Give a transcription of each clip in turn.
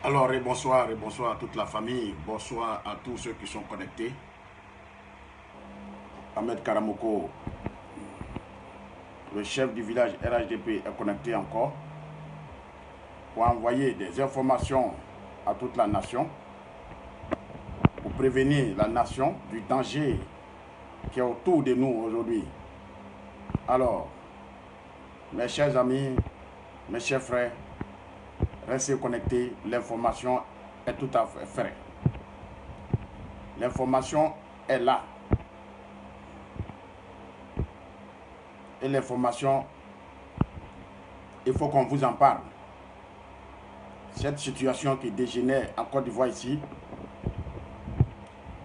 Alors, et bonsoir à toute la famille, bonsoir à tous ceux qui sont connectés. Ahmed Karamoko, le chef du village RHDP, est connecté encore pour envoyer des informations à toute la nation, pour prévenir la nation du danger qui est autour de nous aujourd'hui. Alors, mes chers amis, mes chers frères, restez connectés, l'information est tout à fait vraie. L'information est là. Et l'information, il faut qu'on vous en parle. Cette situation qui dégénère en Côte d'Ivoire ici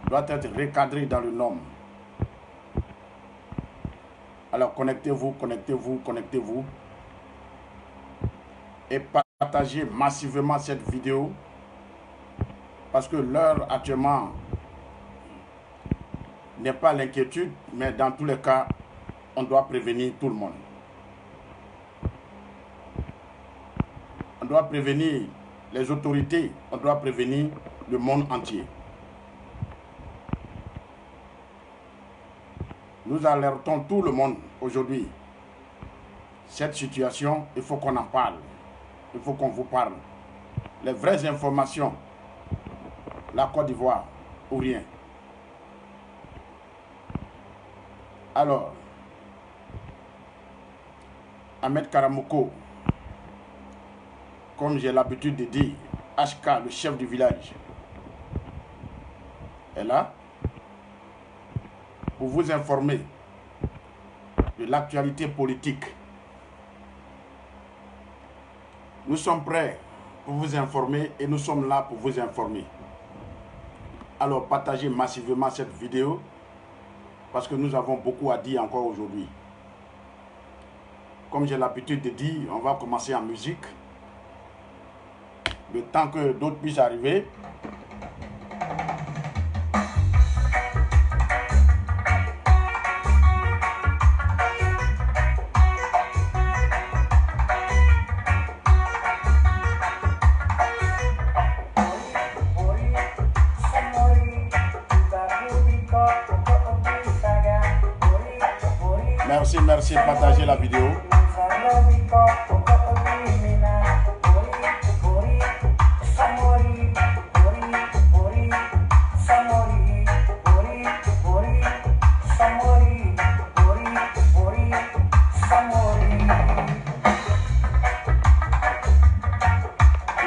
doit être recadrée dans le norme. Alors connectez-vous, connectez-vous, connectez-vous. Et partagez massivement cette vidéo. Parce que l'heure actuellement n'est pas l'inquiétude, mais dans tous les cas, on doit prévenir tout le monde. On doit prévenir les autorités, on doit prévenir le monde entier. Nous alertons tout le monde aujourd'hui. Cette situation, il faut qu'on en parle. Il faut qu'on vous parle. Les vraies informations, la Côte d'Ivoire ou rien. Alors, Ahmed Karamoko, comme j'ai l'habitude de dire, HK, le chef du village, est là pour vous informer de l'actualité politique. Nous sommes prêts pour vous informer et nous sommes là pour vous informer. Alors partagez massivement cette vidéo parce que nous avons beaucoup à dire encore aujourd'hui. Comme j'ai l'habitude de dire, on va commencer en musique. Le temps que d'autres puissent arriver. Merci, partagez la vidéo.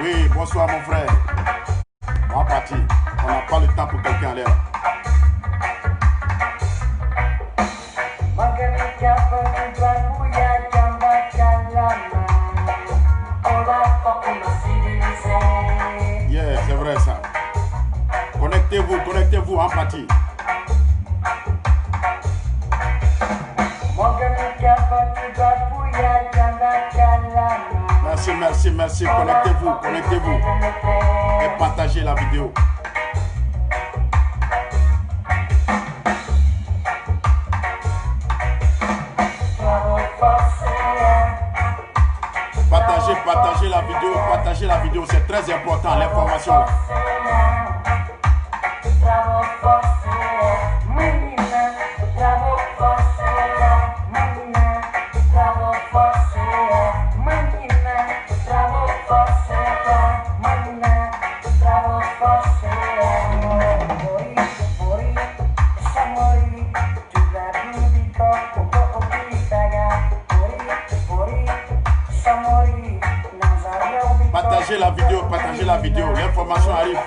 Oui, bonsoir mon frère. On va partir. On n'a pas le temps pour quelqu'un à l'air. Yeah, c'est vrai ça. Connectez-vous en partie. Merci. Connectez-vous. Et partagez la vidéo. Partagez la vidéo, c'est très important, l'information. Partagez la vidéo, l'information arrive.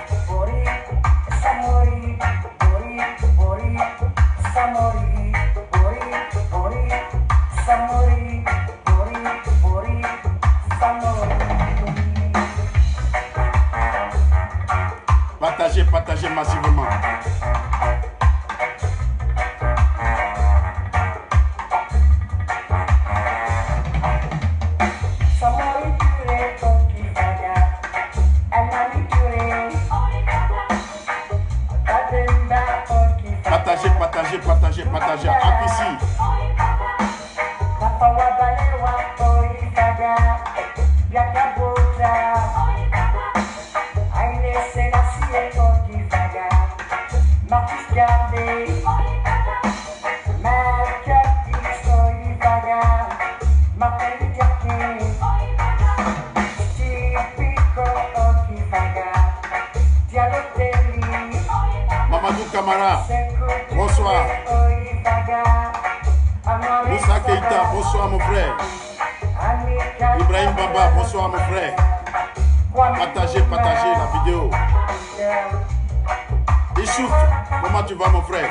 Partagez massivement. Partagez. Ici. Camara, bonsoir. Moussa Keita, bonsoir mon frère. Ibrahim Baba, bonsoir mon frère. Partagez la vidéo. Issouf, comment tu vas mon frère?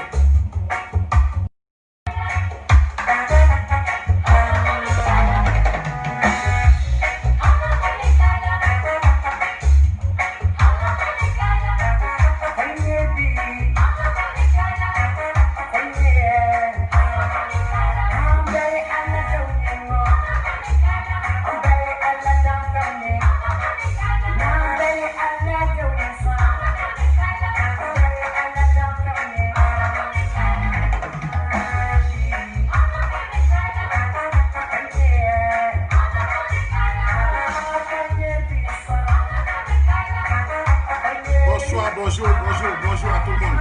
Bonjour à tout le monde.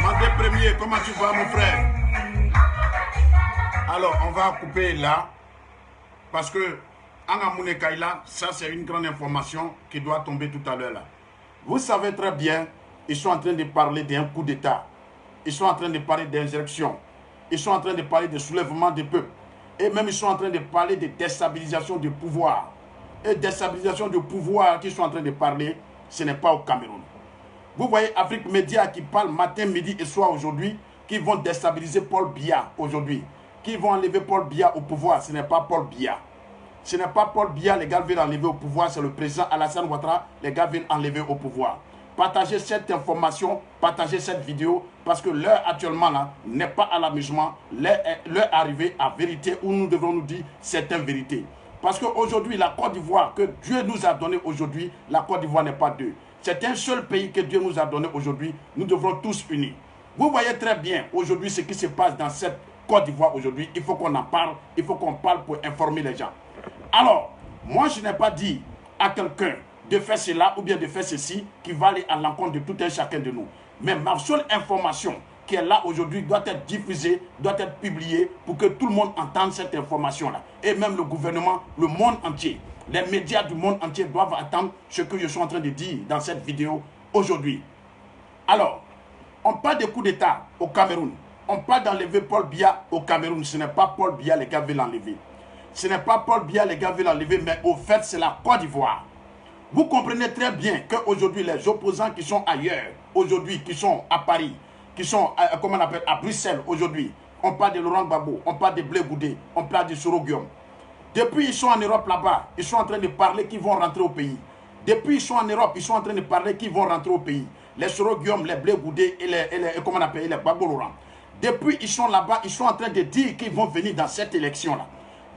Mandé premier, comment tu vas mon frère? Alors, on va couper là, parce que Angamoune Kaila, ça c'est une grande information qui doit tomber tout à l'heure là. Vous savez très bien, ils sont en train de parler d'un coup d'État. Ils sont en train de parler d'insurrection. Ils sont en train de parler de soulèvement des peuples. Et même ils sont en train de parler de déstabilisation du pouvoir. Et déstabilisation du pouvoir qu'ils sont en train de parler, ce n'est pas au Cameroun. Vous voyez Afrique Média qui parle matin, midi et soir aujourd'hui, qui vont déstabiliser Paul Biya aujourd'hui. Qui vont enlever Paul Biya au pouvoir. Ce n'est pas Paul Biya. Ce n'est pas Paul Biya, les gars veulent enlever au pouvoir. C'est le président Alassane Ouattara, les gars veulent enlever au pouvoir. Partagez cette information, partagez cette vidéo, parce que l'heure actuellement là n'est pas à l'amusement, l'heure arrivée à vérité, où nous devons nous dire certaines vérités. Parce qu'aujourd'hui, la Côte d'Ivoire que Dieu nous a donné aujourd'hui, la Côte d'Ivoire n'est pas deux. C'est un seul pays que Dieu nous a donné aujourd'hui, nous devrons tous unis. Vous voyez très bien aujourd'hui ce qui se passe dans cette Côte d'Ivoire aujourd'hui, il faut qu'on en parle, il faut qu'on parle pour informer les gens. Alors, moi je n'ai pas dit à quelqu'un de faire cela ou bien de faire ceci qui va aller à l'encontre de tout un chacun de nous. Mais ma seule information qui est là aujourd'hui doit être diffusée, doit être publiée pour que tout le monde entende cette information-là. Et même le gouvernement, le monde entier, les médias du monde entier doivent attendre ce que je suis en train de dire dans cette vidéo aujourd'hui. Alors, on parle de coup d'État au Cameroun. On parle d'enlever Paul Biya au Cameroun. Ce n'est pas Paul Biya, les gars veulent l'enlever. Ce n'est pas Paul Biya, les gars veulent l'enlever, mais au fait, c'est la Côte d'Ivoire. Vous comprenez très bien qu'aujourd'hui, les opposants qui sont ailleurs, aujourd'hui, qui sont à Paris, qui sont, comment on appelle, à Bruxelles, aujourd'hui, on parle de Laurent Gbagbo, on parle de Blé Goudé, on parle de Soro Guillaume. Depuis, ils sont en Europe là-bas, ils sont en train de parler qu'ils vont rentrer au pays. Depuis, ils sont en Europe, ils sont en train de parler qu'ils vont rentrer au pays. Les Soro Guillaume, les Blé Goudé et les comment on appelle, les Gbagbo Laurent. Depuis, ils sont là-bas, ils sont en train de dire qu'ils vont venir dans cette élection-là.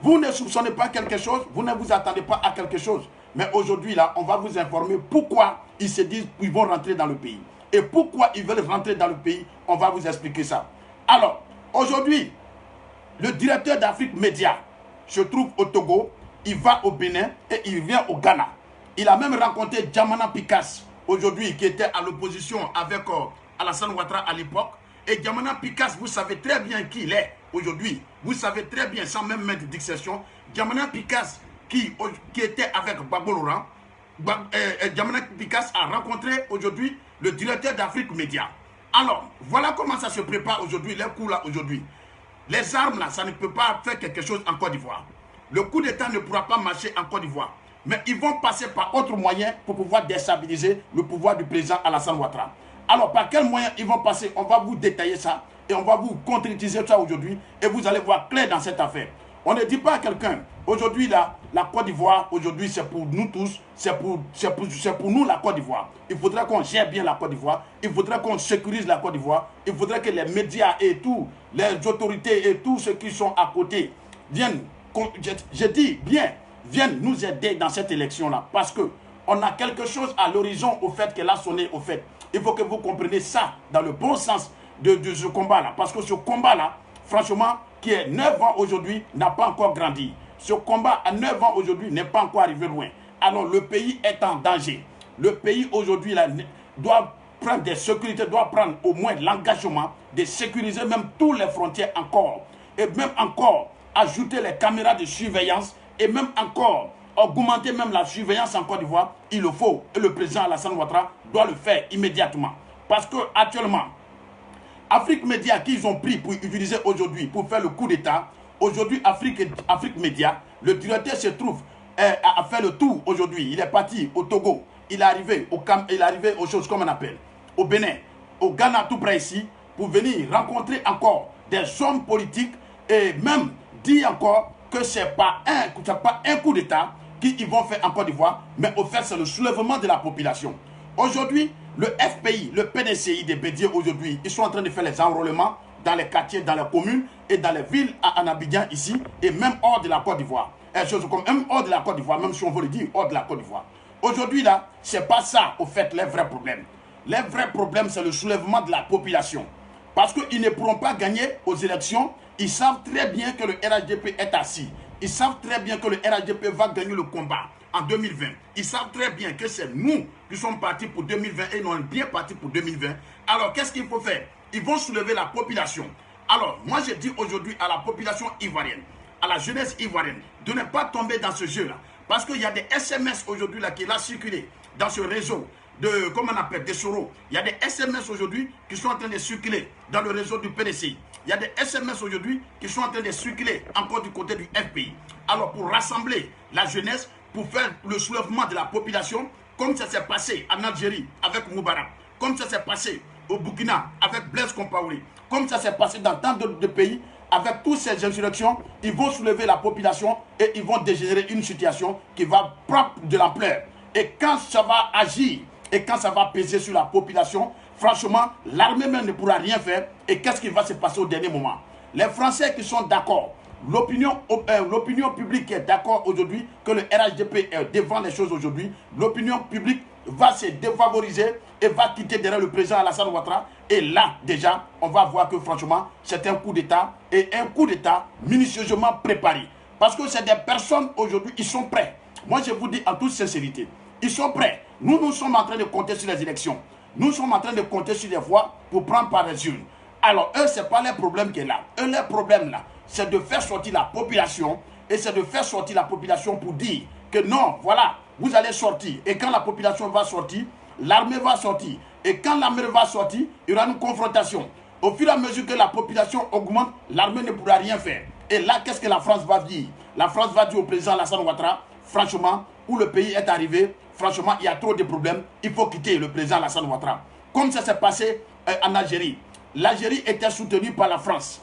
Vous ne soupçonnez pas quelque chose, vous ne vous attendez pas à quelque chose. Mais aujourd'hui, là, on va vous informer pourquoi ils se disent qu'ils vont rentrer dans le pays. Et pourquoi ils veulent rentrer dans le pays, on va vous expliquer ça. Alors, aujourd'hui, le directeur d'Afrique Média se trouve au Togo, il va au Bénin et il vient au Ghana. Il a même rencontré Djamana Pikas, aujourd'hui, qui était à l'opposition avec Alassane Ouattara à l'époque. Et Djamana Pikas, vous savez très bien qui il est aujourd'hui. Vous savez très bien, sans même mettre d'exception, Djamana Pikas, qui était avec Gbagbo Laurent, Djamana Pikas a rencontré aujourd'hui le directeur d'Afrique Média. Alors, voilà comment ça se prépare aujourd'hui, les coups là aujourd'hui. Les armes là, ça ne peut pas faire quelque chose en Côte d'Ivoire. Le coup d'État ne pourra pas marcher en Côte d'Ivoire. Mais ils vont passer par autres moyens pour pouvoir déstabiliser le pouvoir du président Alassane Ouattara. Alors, par quels moyens ils vont passer? On va vous détailler ça et on va vous concrétiser ça aujourd'hui et vous allez voir clair dans cette affaire. On ne dit pas à quelqu'un, aujourd'hui là, la Côte d'Ivoire, aujourd'hui c'est pour nous tous, c'est pour nous la Côte d'Ivoire. Il faudrait qu'on gère bien la Côte d'Ivoire, il faudrait qu'on sécurise la Côte d'Ivoire, il faudrait que les médias et tout, les autorités et tous ceux qui sont à côté viennent, je dis bien, viennent nous aider dans cette élection-là. Parce que on a quelque chose à l'horizon au fait qu'elle a sonné au fait. Il faut que vous compreniez ça dans le bon sens de ce combat-là. Parce que ce combat-là, franchement, qui est 9 ans aujourd'hui, n'a pas encore grandi. Ce combat à 9 ans aujourd'hui n'est pas encore arrivé loin. Alors le pays est en danger. Le pays aujourd'hui doit prendre des sécurités, doit prendre au moins l'engagement de sécuriser même toutes les frontières encore. et même encore ajouter les caméras de surveillance et même encore augmenter même la surveillance en Côte d'Ivoire, il le faut. Et le président Alassane Ouattara doit le faire immédiatement. Parce que actuellement, Afrique Média qu'ils ont pris pour utiliser aujourd'hui pour faire le coup d'État, aujourd'hui Afrique Média, le directeur se trouve à faire le tour aujourd'hui. Il est parti au Togo, il est arrivé aux choses comme on appelle, au Bénin, au Ghana tout près ici, pour venir rencontrer encore des hommes politiques et même dire encore que ce n'est pas un coup d'État qu'ils vont faire en Côte d'Ivoire, mais au fait c'est le soulèvement de la population. Aujourd'hui, le FPI, le PDCI des Bédier aujourd'hui, ils sont en train de faire les enrôlements dans les quartiers, dans les communes et dans les villes en Abidjan ici et même hors de la Côte d'Ivoire. Même hors de la Côte d'Ivoire, même si on veut le dire, hors de la Côte d'Ivoire. Aujourd'hui là, c'est pas ça au fait les vrais problèmes. Les vrais problèmes, c'est le soulèvement de la population. Parce qu'ils ne pourront pas gagner aux élections. Ils savent très bien que le RHDP est assis. Ils savent très bien que le RHDP va gagner le combat en 2020. Ils savent très bien que c'est nous qui sommes partis pour 2020 et non bien partis pour 2020. Alors, qu'est-ce qu'il faut faire? Ils vont soulever la population. Alors, moi, je dis aujourd'hui à la population ivoirienne, à la jeunesse ivoirienne, de ne pas tomber dans ce jeu-là. Parce qu'il y a des SMS aujourd'hui là qui ont circulé dans ce réseau de, comment on appelle, des Soro. Il y a des SMS aujourd'hui qui sont en train de circuler dans le réseau du PDCI. Il y a des SMS aujourd'hui qui sont en train de circuler encore du côté du FPI. Alors, pour rassembler la jeunesse, pour faire le soulèvement de la population, comme ça s'est passé en Algérie avec Moubarak, comme ça s'est passé au Burkina avec Blaise Compaoré, comme ça s'est passé dans tant d'autres pays, avec toutes ces insurrections, ils vont soulever la population et ils vont dégénérer une situation qui va prendre de l'ampleur. Et quand ça va agir et quand ça va peser sur la population, franchement, l'armée même ne pourra rien faire. Et qu'est-ce qui va se passer au dernier moment? Les Français qui sont d'accord, l'opinion publique qui est d'accord aujourd'hui que le RHDP est devant les choses aujourd'hui, l'opinion publique va se défavoriser et va quitter derrière le président Alassane Ouattara. Et là, déjà, on va voir que franchement, c'est un coup d'État et un coup d'État minutieusement préparé. Parce que c'est des personnes aujourd'hui, ils sont prêts. Moi, je vous dis en toute sincérité, ils sont prêts. Nous sommes en train de compter sur les élections. Nous sommes en train de compter sur les voix pour prendre par les urnes. Alors, eux, ce n'est pas leur problème qui est là. Eux, leur problème là, c'est de faire sortir la population. Et c'est de faire sortir la population pour dire que non, voilà, vous allez sortir. Et quand la population va sortir, l'armée va sortir. Et quand l'armée va sortir, il y aura une confrontation. Au fur et à mesure que la population augmente, l'armée ne pourra rien faire. Et là, qu'est-ce que la France va dire? La France va dire au président Alassane Ouattara, franchement, où le pays est arrivé, franchement, il y a trop de problèmes, il faut quitter le président Alassane Ouattara. Comme ça s'est passé en Algérie. L'Algérie était soutenue par la France.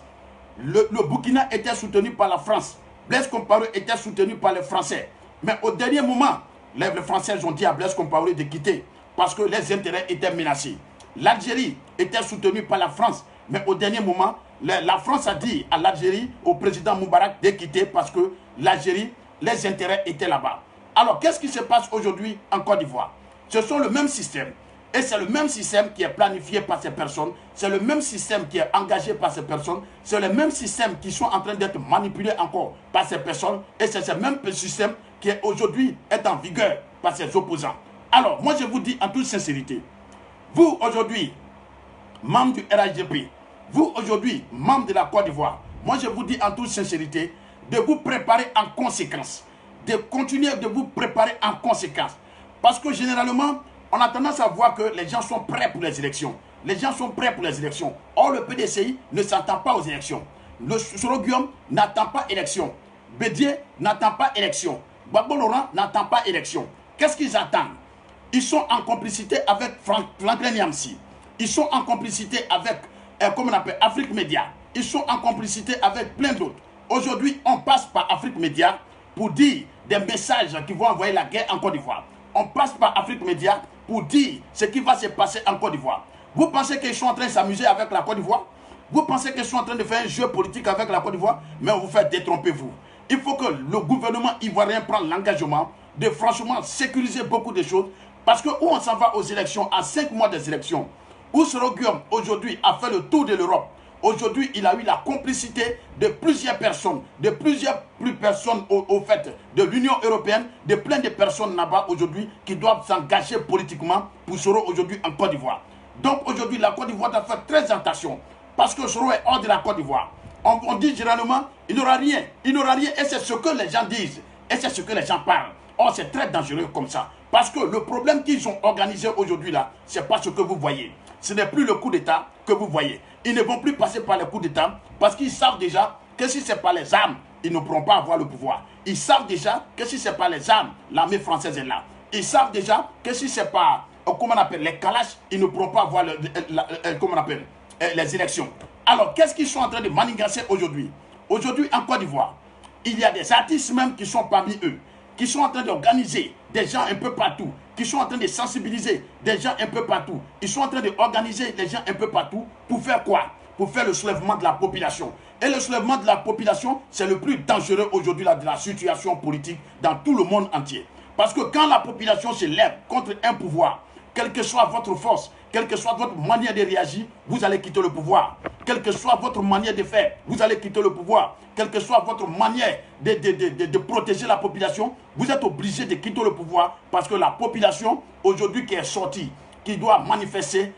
Le Burkina était soutenu par la France. Blaise Compaoré était soutenu par les Français. Mais au dernier moment, les Français ont dit à Blaise Compaoré de quitter parce que les intérêts étaient menacés. L'Algérie était soutenue par la France. Mais au dernier moment, la France a dit à l'Algérie, au président Moubarak, de quitter parce que l'Algérie, les intérêts étaient là-bas. Alors, qu'est-ce qui se passe aujourd'hui en Côte d'Ivoire? Ce sont le même système. Et c'est le même système qui est planifié par ces personnes. C'est le même système qui est engagé par ces personnes. C'est le même système qui sont en train d'être manipulés encore par ces personnes. Et c'est ce même système qui est aujourd'hui est en vigueur par ses opposants. Alors, moi je vous dis en toute sincérité, vous aujourd'hui, membres du RHDP, vous aujourd'hui, membres de la Côte d'Ivoire, moi je vous dis en toute sincérité, de vous préparer en conséquence. De continuer de vous préparer en conséquence. Parce que généralement, on a tendance à voir que les gens sont prêts pour les élections. Les gens sont prêts pour les élections. Or, le PDCI ne s'attend pas aux élections. Le Soro Guillaume n'attend pas élection. Bédier n'attend pas élection. Gbagbo Laurent n'attend pas élection. Qu'est-ce qu'ils attendent? Ils sont en complicité avec Franklin Yamsi. Ils sont en complicité avec, comment on appelle, Afrique Média. Ils sont en complicité avec plein d'autres. Aujourd'hui, on passe par Afrique Média pour dire des messages qui vont envoyer la guerre en Côte d'Ivoire. On passe par Afrique Média pour dire ce qui va se passer en Côte d'Ivoire. Vous pensez qu'ils sont en train de s'amuser avec la Côte d'Ivoire? Vous pensez qu'ils sont en train de faire un jeu politique avec la Côte d'Ivoire? Mais on vous fait détromper vous. Il faut que le gouvernement ivoirien prenne l'engagement de franchement sécuriser beaucoup de choses. Parce que où on s'en va aux élections, à 5 mois des élections, où Soro Guillaume aujourd'hui a fait le tour de l'Europe. Aujourd'hui, il a eu la complicité de plusieurs personnes, personnes au fait de l'Union européenne, de plein de personnes là-bas aujourd'hui qui doivent s'engager politiquement pour Soro aujourd'hui en Côte d'Ivoire. Donc aujourd'hui, la Côte d'Ivoire doit faire très attention parce que Soro est hors de la Côte d'Ivoire. On dit généralement, il n'aura rien, et c'est ce que les gens disent, et c'est ce que les gens parlent. Or, c'est très dangereux comme ça, parce que le problème qu'ils ont organisé aujourd'hui là, c'est pas ce que vous voyez. Ce n'est plus le coup d'État que vous voyez. Ils ne vont plus passer par le coup d'État, parce qu'ils savent déjà que si ce n'est pas les armes, ils ne pourront pas avoir le pouvoir. Ils savent déjà que si ce n'est pas les armes, l'armée française est là. Ils savent déjà que si ce n'est pas, comment on appelle, les Kalash, ils ne pourront pas avoir comment on appelle, les élections. Alors, qu'est-ce qu'ils sont en train de manigancer aujourd'hui? Aujourd'hui, en Côte d'Ivoire, il y a des artistes même qui sont parmi eux, qui sont en train d'organiser des gens un peu partout, qui sont en train de sensibiliser des gens un peu partout. Ils sont en train d'organiser des gens un peu partout pour faire quoi? Pour faire le soulèvement de la population. Et le soulèvement de la population, c'est le plus dangereux aujourd'hui de la situation politique dans tout le monde entier. Parce que quand la population se lève contre un pouvoir, quelle que soit votre force, quelle que soit votre manière de réagir, vous allez quitter le pouvoir. Quelle que soit votre manière de faire, vous allez quitter le pouvoir. Quelle que soit votre manière de protéger la population, vous êtes obligé de quitter le pouvoir parce que la population, aujourd'hui qui est sortie, qui doit manifester,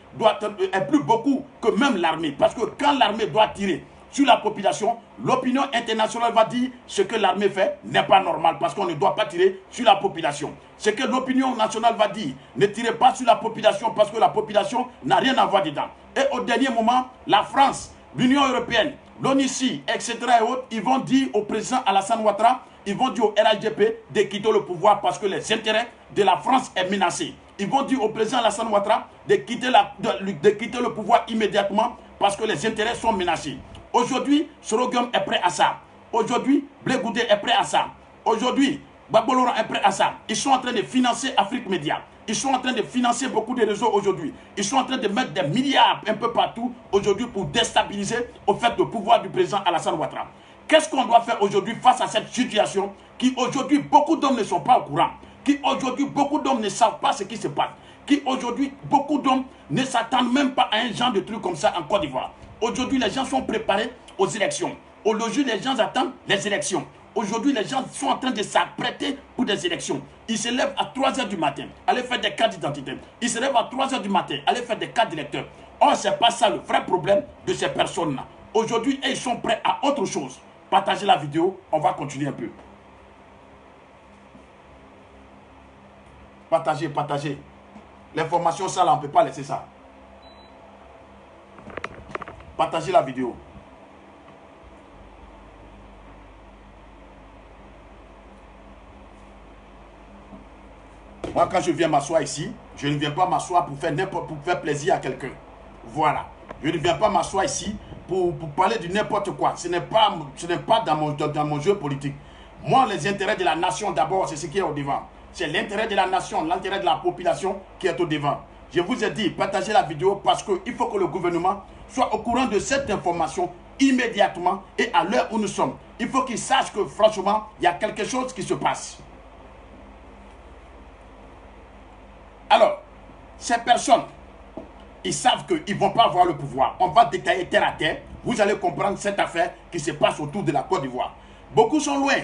est plus beaucoup que même l'armée. Parce que quand l'armée doit tirer sur la population, l'opinion internationale va dire ce que l'armée fait n'est pas normal parce qu'on ne doit pas tirer sur la population. Ce que l'opinion nationale va dire, ne tirez pas sur la population parce que la population n'a rien à voir dedans. Et au dernier moment, la France, l'Union européenne, l'ONICI, etc. et autres, ils vont dire au président Alassane Ouattara, ils vont dire au RHDP de quitter le pouvoir parce que les intérêts de la France sont menacés. Ils vont dire au président Alassane Ouattara de quitter le pouvoir immédiatement parce que les intérêts sont menacés. Aujourd'hui, Soroguem est prêt à ça. Aujourd'hui, Blé Goudé est prêt à ça. Aujourd'hui, Gbagbo Laurent est prêt à ça. Ils sont en train de financer Afrique Média. Ils sont en train de financer beaucoup de réseaux aujourd'hui. Ils sont en train de mettre des milliards un peu partout aujourd'hui pour déstabiliser au fait le pouvoir du président Alassane Ouattara. Qu'est-ce qu'on doit faire aujourd'hui face à cette situation qui aujourd'hui beaucoup d'hommes ne sont pas au courant, qui aujourd'hui beaucoup d'hommes ne savent pas ce qui se passe, qui aujourd'hui beaucoup d'hommes ne s'attendent même pas à un genre de truc comme ça en Côte d'Ivoire. Aujourd'hui, les gens sont préparés aux élections. Aujourd'hui, les gens attendent les élections. Aujourd'hui, les gens sont en train de s'apprêter pour des élections. Ils se lèvent à 3 h du matin, aller faire des cartes d'identité. Ils se lèvent à 3 h du matin, aller faire des cartes d'électeurs. Or, ce n'est pas ça le vrai problème de ces personnes-là. Aujourd'hui, ils sont prêts à autre chose. Partagez la vidéo, on va continuer un peu. Partagez, partagez. L'information, ça, là, on ne peut pas laisser ça. Partagez la vidéo. Moi, quand je viens m'asseoir ici, je ne viens pas m'asseoir pour faire plaisir à quelqu'un. Voilà. Je ne viens pas m'asseoir ici pour parler de n'importe quoi. Ce n'est pas dans mon jeu politique. Moi, les intérêts de la nation, d'abord, c'est ce qui est au devant. C'est l'intérêt de la nation, l'intérêt de la population qui est au devant. Je vous ai dit, partagez la vidéo parce qu'il faut que le gouvernement soit au courant de cette information immédiatement et à l'heure où nous sommes. Il faut qu'il sache que franchement, il y a quelque chose qui se passe. Alors, ces personnes, ils savent qu'ils ne vont pas avoir le pouvoir. On va détailler terre à terre. Vous allez comprendre cette affaire qui se passe autour de la Côte d'Ivoire. Beaucoup sont loin,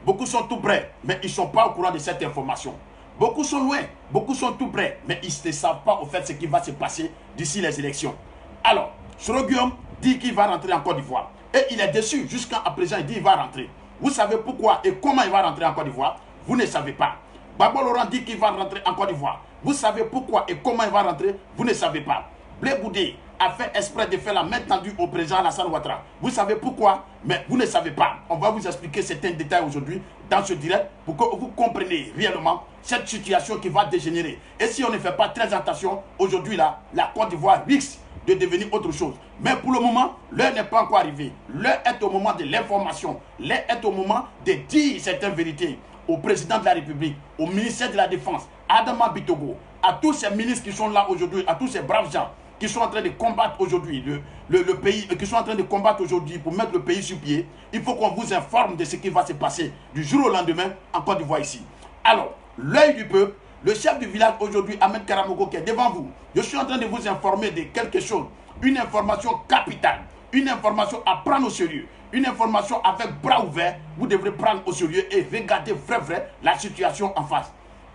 beaucoup sont tout près, mais ils ne sont pas au courant de cette information. Beaucoup sont loin, beaucoup sont tout près, mais ils ne savent pas au fait ce qui va se passer d'ici les élections. Alors, Soroguem dit qu'il va rentrer en Côte d'Ivoire. Et il est déçu, jusqu'à présent, il dit qu'il va rentrer. Vous savez pourquoi et comment il va rentrer en Côte d'Ivoire? Vous ne savez pas. Gbagbo Laurent dit qu'il va rentrer en Côte d'Ivoire. Vous savez pourquoi et comment il va rentrer? Vous ne savez pas. Blé Goudé a fait exprès de faire la main tendue au président Alassane Ouattara. Vous savez pourquoi? Mais vous ne savez pas. On va vous expliquer certains détails aujourd'hui dans ce direct pour que vous compreniez réellement cette situation qui va dégénérer. Et si on ne fait pas très attention, aujourd'hui là, la Côte d'Ivoire risque de devenir autre chose. Mais pour le moment, l'heure n'est pas encore arrivée. L'heure est au moment de l'information. L'heure est au moment de dire certaines vérités au président de la République, au ministère de la Défense, Adama Bitogo, à tous ces ministres qui sont là aujourd'hui, à tous ces braves gens qui sont en train de combattre aujourd'hui le pays, qui sont en train de combattre aujourd'hui pour mettre le pays sur pied. Il faut qu'on vous informe de ce qui va se passer du jour au lendemain en Côte d'Ivoire ici. Alors, l'œil du peuple, le chef du village aujourd'hui, Ahmed Karamoko, qui est devant vous, je suis en train de vous informer de quelque chose, une information capitale, une information à prendre au sérieux, une information avec bras ouverts, vous devrez prendre au sérieux et regarder vrai la situation en face.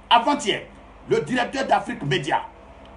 Avant-hier, le directeur d'Afrique Média,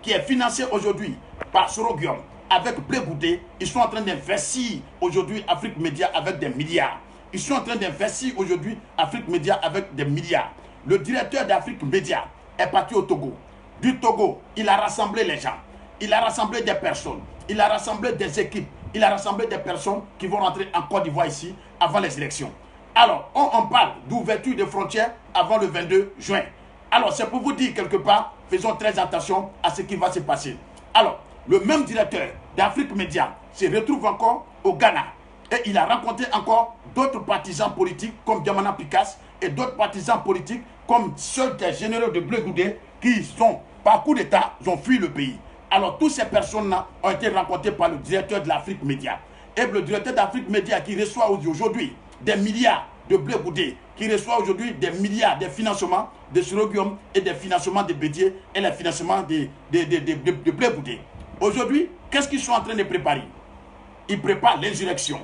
qui est financé aujourd'hui par Soroguem, avec Blé Goudé, ils sont en train d'investir aujourd'hui Afrique Média avec des milliards. Ils sont en train d'investir aujourd'hui Afrique Média avec des milliards. Le directeur d'Afrique Média est parti au Togo. Du Togo, il a rassemblé les gens. Il a rassemblé des personnes. Il a rassemblé des équipes. Il a rassemblé des personnes qui vont rentrer en Côte d'Ivoire ici avant les élections. Alors, on parle d'ouverture des frontières avant le 22 juin. Alors, c'est pour vous dire quelque part, faisons très attention à ce qui va se passer. Alors, le même directeur d'Afrique Média se retrouve encore au Ghana. Et il a rencontré encore d'autres partisans politiques comme Diamana Picasse et d'autres partisans politiques comme ceux des généraux de Blé Goudé qui sont, par coup d'État, ont fui le pays. Alors, toutes ces personnes-là ont été rencontrées par le directeur de l'Afrique Média. Et le directeur d'Afrique Média qui reçoit aujourd'hui des milliards de Blé Goudé, qui reçoit aujourd'hui des milliards de financements de Soroguium et des financements de Bédié et les financements de Blé Goudé. Aujourd'hui, qu'est-ce qu'ils sont en train de préparer? Ils préparent l'insurrection.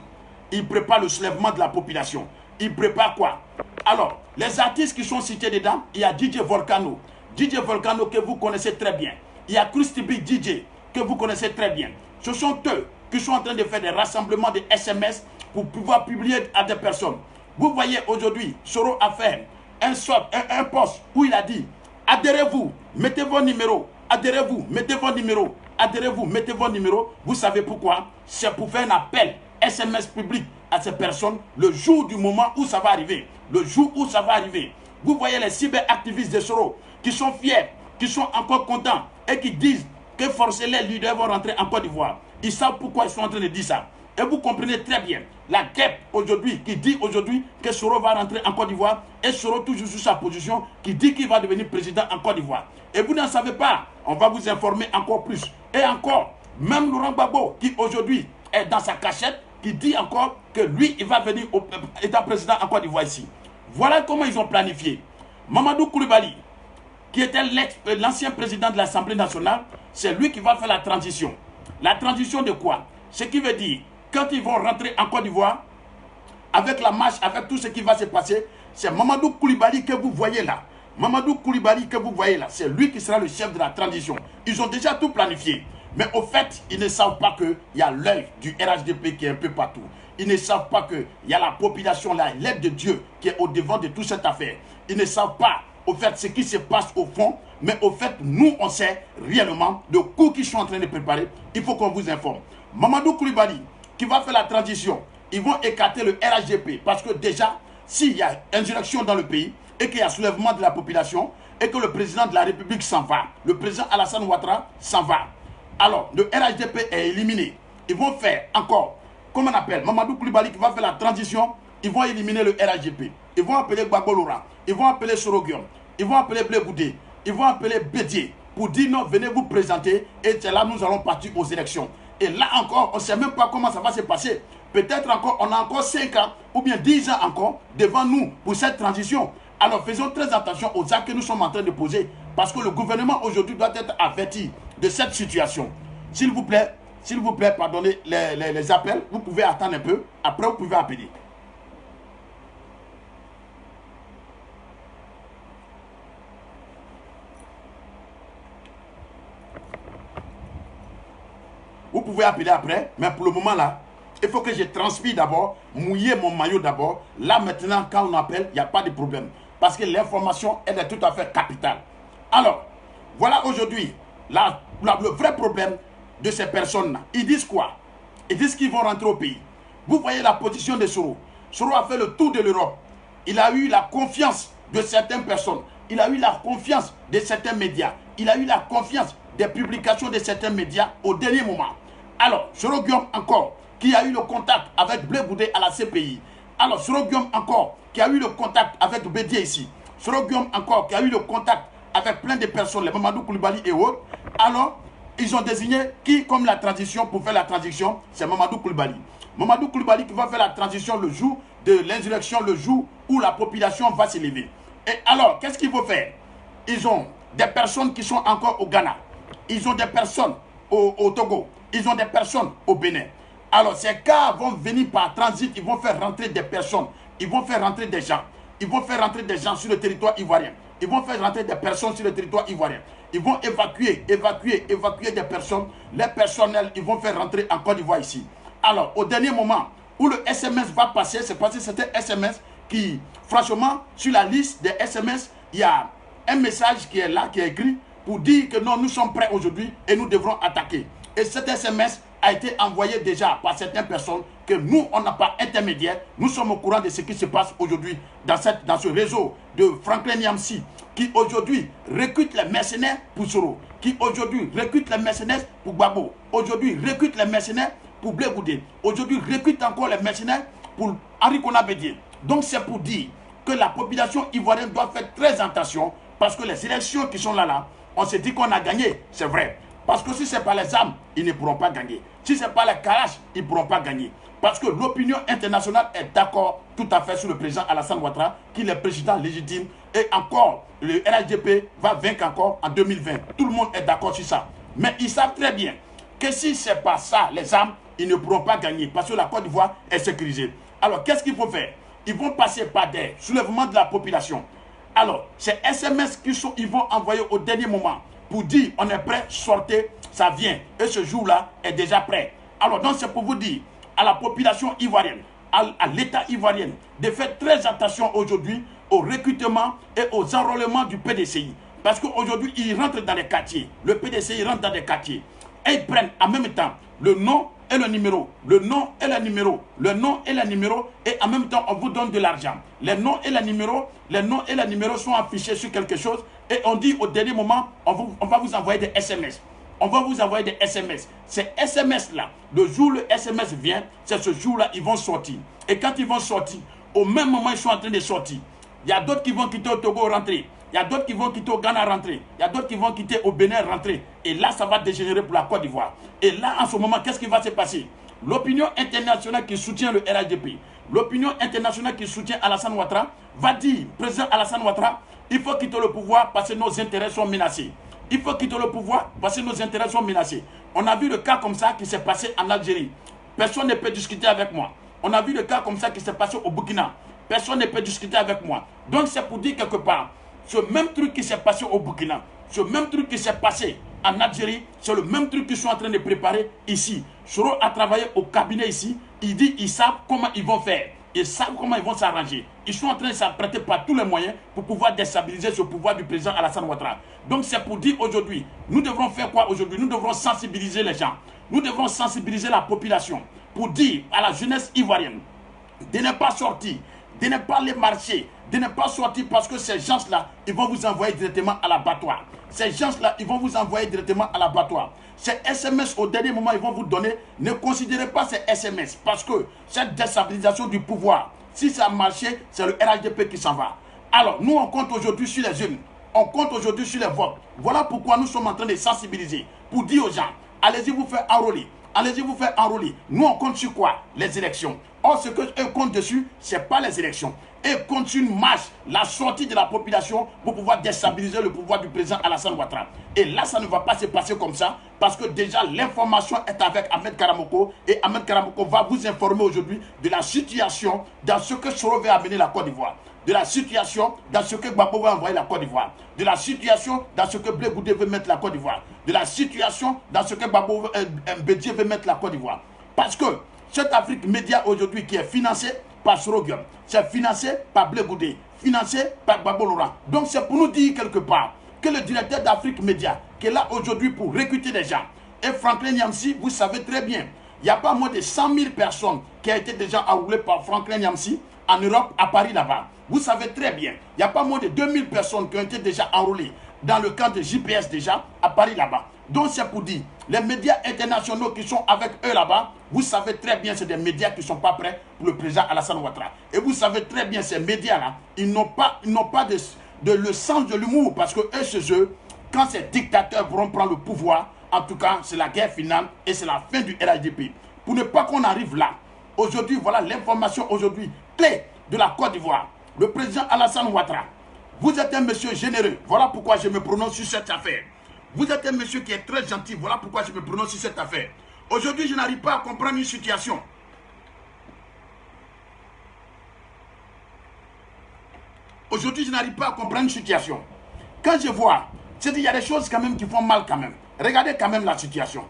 Ils préparent le soulèvement de la population. Ils préparent quoi? Alors, les artistes qui sont cités dedans, il y a DJ Volcano. DJ Volcano que vous connaissez très bien. Il y a Christy DJ que vous connaissez très bien. Ce sont eux qui sont en train de faire des rassemblements de SMS pour pouvoir publier à des personnes. Vous voyez aujourd'hui, Soro a fait un post où il a dit adhérez-vous, mettez vos numéros, adhérez-vous, mettez vos numéros, adhérez-vous, mettez vos numéros. Vous savez pourquoi? C'est pour faire un appel SMS public à ces personnes le jour du moment où ça va arriver. Le jour où ça va arriver. Vous voyez les cyberactivistes de Soro qui sont fiers, qui sont encore contents et qui disent que forcer les leaders vont rentrer en Côte d'Ivoire. Ils savent pourquoi ils sont en train de dire ça. Et vous comprenez très bien la guêpe aujourd'hui qui dit aujourd'hui que Soro va rentrer en Côte d'Ivoire et Soro toujours sur sa position qui dit qu'il va devenir président en Côte d'Ivoire. Et vous n'en savez pas, on va vous informer encore plus. Et encore, même Laurent Gbagbo qui aujourd'hui est dans sa cachette, qui dit encore que lui, il va venir étant président en Côte d'Ivoire ici. Voilà comment ils ont planifié. Mamadou Koulibaly, qui était l'ancien président de l'Assemblée nationale, c'est lui qui va faire la transition. La transition de quoi? Ce qui veut dire, quand ils vont rentrer en Côte d'Ivoire, avec la marche, avec tout ce qui va se passer, c'est Mamadou Koulibaly que vous voyez là. Mamadou Koulibaly que vous voyez là, c'est lui qui sera le chef de la transition. Ils ont déjà tout planifié. Mais au fait, ils ne savent pas qu'il y a l'œil du RHDP qui est un peu partout. Ils ne savent pas qu'il y a la population, l'aide de Dieu qui est au devant de toute cette affaire. Ils ne savent pas, au fait, ce qui se passe au fond. Mais au fait, nous, on sait réellement le coup qu'ils sont en train de préparer. Il faut qu'on vous informe. Mamadou Koulibaly, qui va faire la transition, ils vont écarter le RHDP. Parce que déjà, s'il y a insurrection dans le pays et qu'il y a soulèvement de la population et que le président de la République s'en va, le président Alassane Ouattara s'en va, alors le RHDP est éliminé. Ils vont faire encore, comment on appelle, Mamadou Koulibaly qui va faire la transition, ils vont éliminer le RHDP. Ils vont appeler Gbagbo Laurent, ils vont appeler Soroguium, ils vont appeler Blé Goudé, ils vont appeler Bédié pour dire non, venez vous présenter et c'est là nous allons partir aux élections. Et là encore, on ne sait même pas comment ça va se passer. Peut-être encore, on a encore 5 ans ou bien 10 ans encore devant nous pour cette transition. Alors faisons très attention aux actes que nous sommes en train de poser parce que le gouvernement aujourd'hui doit être averti de cette situation. S'il vous plaît, pardonnez les appels, vous pouvez attendre un peu, après vous pouvez appeler. Vous pouvez appeler après, mais pour le moment là, il faut que je transpire d'abord, mouiller mon maillot d'abord. Là maintenant, quand on appelle, il n'y a pas de problème. Parce que l'information, elle est tout à fait capitale. Alors, voilà aujourd'hui le vrai problème de ces personnes-là. Ils disent quoi? Ils disent qu'ils vont rentrer au pays. Vous voyez la position de Soro. Soro a fait le tour de l'Europe. Il a eu la confiance de certaines personnes. Il a eu la confiance de certains médias. Il a eu la confiance des publications de certains médias au dernier moment. Alors, Soroguium encore, qui a eu le contact avec Blé Goudé à la CPI. Alors, Soroguium encore, qui a eu le contact avec Bédié ici. Soroguium encore, qui a eu le contact avec plein de personnes, les Mamadou Koulibaly et autres. Alors, ils ont désigné qui comme la transition pour faire la transition, c'est Mamadou Koulibaly. Mamadou Koulibaly qui va faire la transition le jour de l'insurrection, le jour où la population va s'élever. Et alors, qu'est-ce qu'il faut faire? Ils ont des personnes qui sont encore au Ghana. Ils ont des personnes au Togo. Ils ont des personnes au Bénin. Alors, ces cas vont venir par transit, ils vont faire rentrer des personnes. Ils vont faire rentrer des gens. Ils vont faire rentrer des gens sur le territoire ivoirien. Ils vont faire rentrer des personnes sur le territoire ivoirien. ils vont évacuer des personnes. Les personnels, ils vont faire rentrer en Côte d'Ivoire ici. Alors, au dernier moment où le SMS va passer, c'est parce que c'était SMS qui, franchement, sur la liste des SMS, il y a un message qui est là, qui est écrit pour dire que non, nous sommes prêts aujourd'hui et nous devrons attaquer. Et cet SMS a été envoyé déjà par certaines personnes que nous, on n'a pas intermédiaire. Nous sommes au courant de ce qui se passe aujourd'hui dans ce réseau de Franklin Nyamsi qui aujourd'hui recrute les mercenaires pour Soro, qui aujourd'hui recrute les mercenaires pour Gbagbo, aujourd'hui recrute les mercenaires pour Blé Goudé, aujourd'hui recrute encore les mercenaires pour Henri Konan Bédié. Donc c'est pour dire que la population ivoirienne doit faire très attention parce que les élections qui sont là, on se dit qu'on a gagné, c'est vrai. Parce que si ce n'est pas les armes, ils ne pourront pas gagner. Si ce n'est pas les kalash, ils ne pourront pas gagner. Parce que l'opinion internationale est d'accord tout à fait sur le président Alassane Ouattara, qui est le président légitime. Et encore, le RHDP va vaincre encore en 2020. Tout le monde est d'accord sur ça. Mais ils savent très bien que si ce n'est pas ça, les armes, ils ne pourront pas gagner. Parce que la Côte d'Ivoire est sécurisée. Alors, qu'est-ce qu'il faut faire? Ils vont passer par des soulèvements de la population. Alors, ces SMS qu'ils vont envoyer au dernier moment pour dire on est prêt, sortez, ça vient. Et ce jour-là est déjà prêt. Alors, donc c'est pour vous dire à la population ivoirienne, à l'État ivoirien, de faire très attention aujourd'hui au recrutement et aux enrôlements du PDCI. Parce qu'aujourd'hui, ils rentrent dans les quartiers. Le PDCI rentre dans les quartiers. Et ils prennent en même temps le nom et le numéro. Le nom et le numéro. Le nom et le numéro. Et en même temps, on vous donne de l'argent. Les noms et les numéros sont affichés sur quelque chose. Et on dit au dernier moment, on va vous envoyer des SMS. On va vous envoyer des SMS. Ces SMS-là, le jour où le SMS vient, c'est ce jour-là, ils vont sortir. Et quand ils vont sortir, au même moment, ils sont en train de sortir. Il y a d'autres qui vont quitter au Togo, rentrer. Il y a d'autres qui vont quitter au Ghana, rentrer. Il y a d'autres qui vont quitter au Bénin, rentrer. Et là, ça va dégénérer pour la Côte d'Ivoire. Et là, en ce moment, qu'est-ce qui va se passer? L'opinion internationale qui soutient le RHDP, l'opinion internationale qui soutient Alassane Ouattara, va dire, président Alassane Ouattara, il faut quitter le pouvoir parce que nos intérêts sont menacés. Il faut quitter le pouvoir parce que nos intérêts sont menacés. On a vu le cas comme ça qui s'est passé en Algérie. Personne ne peut discuter avec moi. On a vu le cas comme ça qui s'est passé au Burkina. Personne ne peut discuter avec moi. Donc c'est pour dire quelque part, ce même truc qui s'est passé au Burkina, ce même truc qui s'est passé en Algérie, c'est le même truc qu'ils sont en train de préparer ici. Soro a travaillé au cabinet ici. Il dit ils savent comment ils vont faire. Ils savent comment ils vont s'arranger. Ils sont en train de s'apprêter par tous les moyens pour pouvoir déstabiliser ce pouvoir du président Alassane Ouattara. Donc c'est pour dire aujourd'hui, nous devrons faire quoi aujourd'hui? Nous devrons sensibiliser les gens. Nous devrons sensibiliser la population pour dire à la jeunesse ivoirienne de ne pas sortir, de ne pas les marcher, de ne pas sortir parce que ces gens-là, ils vont vous envoyer directement à l'abattoir. Ces gens-là, ils vont vous envoyer directement à l'abattoir. Ces SMS, au dernier moment, ils vont vous donner. Ne considérez pas ces SMS parce que cette déstabilisation du pouvoir, si ça a marché, c'est le RHDP qui s'en va. Alors, nous, on compte aujourd'hui sur les jeunes. On compte aujourd'hui sur les votes. Voilà pourquoi nous sommes en train de sensibiliser pour dire aux gens, allez-y vous faire enrôler. Allez-y vous faire enrôler. Nous, on compte sur quoi? Les élections. Or, ce qu'eux comptent dessus, ce n'est pas les élections. Et comptent sur une marche, la sortie de la population pour pouvoir déstabiliser le pouvoir du président Alassane Ouattara. Et là, ça ne va pas se passer comme ça parce que déjà, l'information est avec Ahmed Karamoko et Ahmed Karamoko va vous informer aujourd'hui de la situation dans ce que Soro veut amener la Côte d'Ivoire. De la situation dans ce que Gbagbo va envoyer la Côte d'Ivoire. De la situation dans ce que Blé Goudé veut mettre la Côte d'Ivoire. De la situation dans ce que Gbagbo Bédié veut mettre la Côte d'Ivoire. Parce que cette Afrique Média aujourd'hui qui est financée par Soro Guem, c'est financé par Blé Goudé, financé par Gbagbo Laurent. Donc c'est pour nous dire quelque part que le directeur d'Afrique Média qui est là aujourd'hui pour recruter des gens. Et Franklin Nyamsi, vous savez très bien, il n'y a pas moins de 100 000 personnes qui ont été déjà enroulées par Franklin Nyamsi en Europe, à Paris là-bas. Vous savez très bien, il n'y a pas moins de 2000 personnes qui ont été déjà enrôlées dans le camp de JPS déjà, à Paris là-bas. Donc c'est pour dire, les médias internationaux qui sont avec eux là-bas, vous savez très bien, c'est des médias qui ne sont pas prêts pour le président Alassane Ouattara. Et vous savez très bien, ces médias-là, ils n'ont pas de le sens de l'humour, parce que eux, chez eux, quand ces dictateurs vont prendre le pouvoir, en tout cas, c'est la guerre finale et c'est la fin du RHDP. Pour ne pas qu'on arrive là, aujourd'hui, voilà l'information aujourd'hui clé de la Côte d'Ivoire. Le président Alassane Ouattara, vous êtes un monsieur généreux, voilà pourquoi je me prononce sur cette affaire. Vous êtes un monsieur qui est très gentil, voilà pourquoi je me prononce sur cette affaire. Aujourd'hui, je n'arrive pas à comprendre une situation. Aujourd'hui, je n'arrive pas à comprendre une situation. Quand je vois C'est-à-dire qu'il y a des choses quand même qui font mal quand même. Regardez quand même la situation.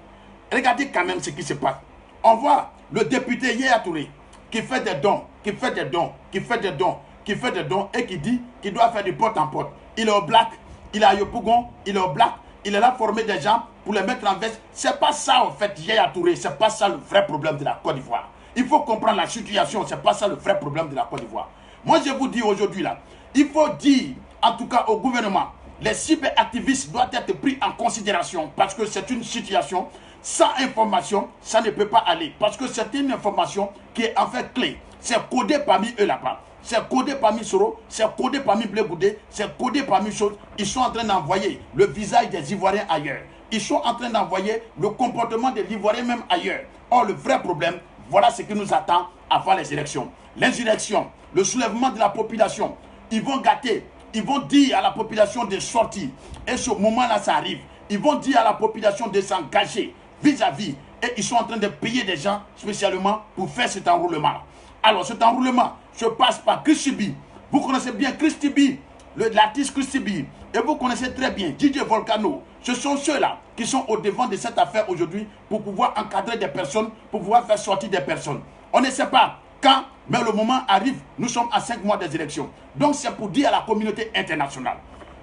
Regardez quand même ce qui se passe. On voit le député Yaya Touré qui fait des dons, qui fait des dons, qui fait des dons, qui fait des dons et qui dit qu'il doit faire du porte en porte. Il est au black, il est à Yopougon, il est au black, il est là former des gens pour les mettre en veste. C'est pas ça en fait Yaya Touré, c'est pas ça le vrai problème de la Côte d'Ivoire. Il faut comprendre la situation, c'est pas ça le vrai problème de la Côte d'Ivoire. Moi je vous dis aujourd'hui là, il faut dire en tout cas au gouvernement, les cyberactivistes doivent être pris en considération parce que c'est une situation sans information, ça ne peut pas aller. Parce que c'est une information qui est en fait clé. C'est codé parmi eux là-bas. C'est codé parmi Soro, c'est codé parmi Blé Goudé, c'est codé parmi choses. Ils sont en train d'envoyer le visage des Ivoiriens ailleurs. Ils sont en train d'envoyer le comportement des Ivoiriens même ailleurs. Or, le vrai problème, voilà ce qui nous attend avant les élections. L'insurrection, le soulèvement de la population, ils vont gâter, ils vont dire à la population de sortir. Et ce moment-là, ça arrive. Ils vont dire à la population de s'engager vis-à-vis. Et ils sont en train de payer des gens spécialement pour faire cet enroulement. Alors, cet enroulement se passe par Christibi. Vous connaissez bien Christibi, l'artiste Christibi. Et vous connaissez très bien DJ Volcano. Ce sont ceux-là qui sont au devant de cette affaire aujourd'hui pour pouvoir encadrer des personnes, pour pouvoir faire sortir des personnes. On ne sait pas quand, mais le moment arrive. Nous sommes à 5 mois des élections. Donc, c'est pour dire à la communauté internationale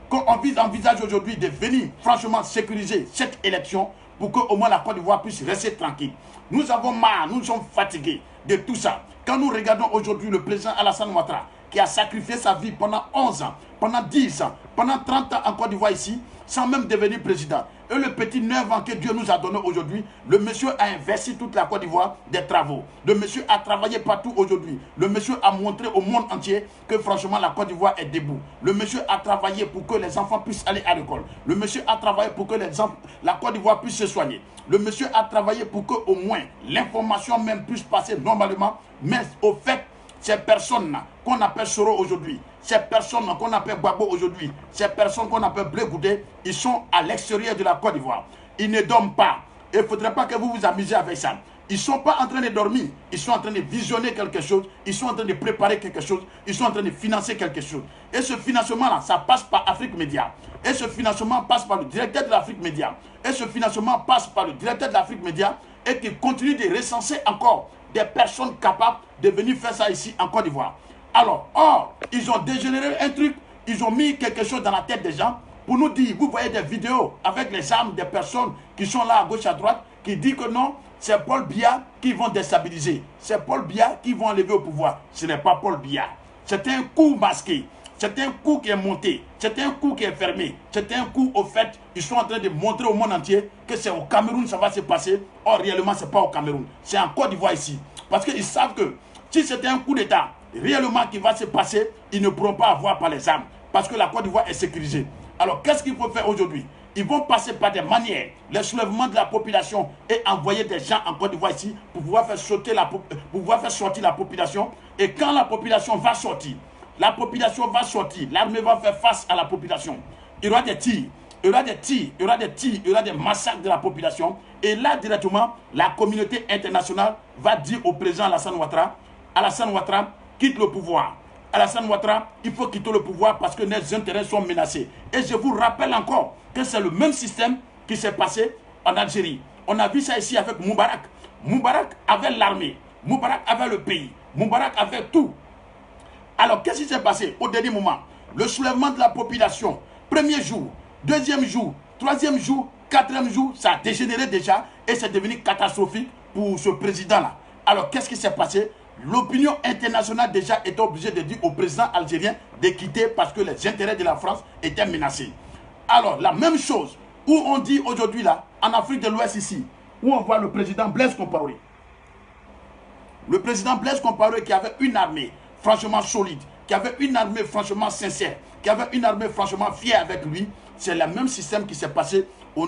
qu'on envisage aujourd'hui de venir franchement sécuriser cette élection pour qu'au moins la Côte d'Ivoire puisse rester tranquille. Nous avons marre, nous sommes fatigués de tout ça. Quand nous regardons aujourd'hui le président Alassane Ouattara, qui a sacrifié sa vie pendant 11 ans, pendant 10 ans, pendant 30 ans en Côte d'Ivoire ici, sans même devenir président. Et le petit 9 ans que Dieu nous a donné aujourd'hui, le monsieur a investi toute la Côte d'Ivoire des travaux. Le monsieur a travaillé partout aujourd'hui. Le monsieur a montré au monde entier que franchement la Côte d'Ivoire est debout. Le monsieur a travaillé pour que les enfants puissent aller à l'école. Le monsieur a travaillé pour que la Côte d'Ivoire puisse se soigner. Le monsieur a travaillé pour que au moins l'information même puisse passer normalement. Mais au fait, ces personnes qu'on appelle Soro aujourd'hui, ces personnes qu'on appelle Gbagbo aujourd'hui, ces personnes qu'on appelle Blé Goudé, ils sont à l'extérieur de la Côte d'Ivoire. Ils ne dorment pas. Il ne faudrait pas que vous vous amusiez avec ça. Ils ne sont pas en train de dormir. Ils sont en train de visionner quelque chose. Ils sont en train de préparer quelque chose. Ils sont en train de financer quelque chose. Et ce financement-là, ça passe par Afrique Média. Et ce financement passe par le directeur de l'Afrique Média. Et ce financement passe par le directeur de l'Afrique Média et qui continue de recenser encore des personnes capables de venir faire ça ici en Côte d'Ivoire. Alors, or, ils ont dégénéré un truc, ils ont mis quelque chose dans la tête des gens pour nous dire, vous voyez des vidéos avec les armes des personnes qui sont là à gauche, à droite, qui disent que non, c'est Paul Biya qui vont déstabiliser. C'est Paul Biya qui vont enlever au pouvoir. Ce n'est pas Paul Biya. C'est un coup masqué. C'est un coup qui est monté. C'est un coup qui est fermé. C'est un coup, au fait, ils sont en train de montrer au monde entier que c'est au Cameroun ça va se passer. Or, réellement, ce n'est pas au Cameroun. C'est en Côte d'Ivoire ici. Parce qu'ils savent que si c'était un coup d'État, réellement qui va se passer, ils ne pourront pas avoir par les armes. Parce que la Côte d'Ivoire est sécurisée. Alors, qu'est-ce qu'il faut faire aujourd'hui? Ils vont passer par des manières, le soulèvement de la population et envoyer des gens en Côte d'Ivoire ici pour pouvoir faire sortir la population. Et quand la population va sortir, l'armée va faire face à la population. Il y aura des tirs, il y aura des tirs, il y aura des tirs, il y aura des massacres de la population. Et là, directement, la communauté internationale va dire au président Alassane Ouattara, quitte le pouvoir. Alassane Ouattara, il faut quitter le pouvoir parce que nos intérêts sont menacés. Et je vous rappelle encore que c'est le même système qui s'est passé en Algérie. On a vu ça ici avec Moubarak. Moubarak avait l'armée, Moubarak avait le pays, Moubarak avait tout. Alors, qu'est-ce qui s'est passé au dernier moment? Le soulèvement de la population, premier jour, deuxième jour, troisième jour, quatrième jour, ça a dégénéré déjà et c'est devenu catastrophique pour ce président-là. Alors, qu'est-ce qui s'est passé? L'opinion internationale déjà était obligée de dire au président algérien de quitter parce que les intérêts de la France étaient menacés. Alors, la même chose où on dit aujourd'hui là, en Afrique de l'Ouest ici, où on voit le président Blaise Compaoré. Le président Blaise Compaoré qui avait une armée franchement solide, qui avait une armée franchement sincère, qui avait une armée franchement fière avec lui, c'est le même système qui s'est passé au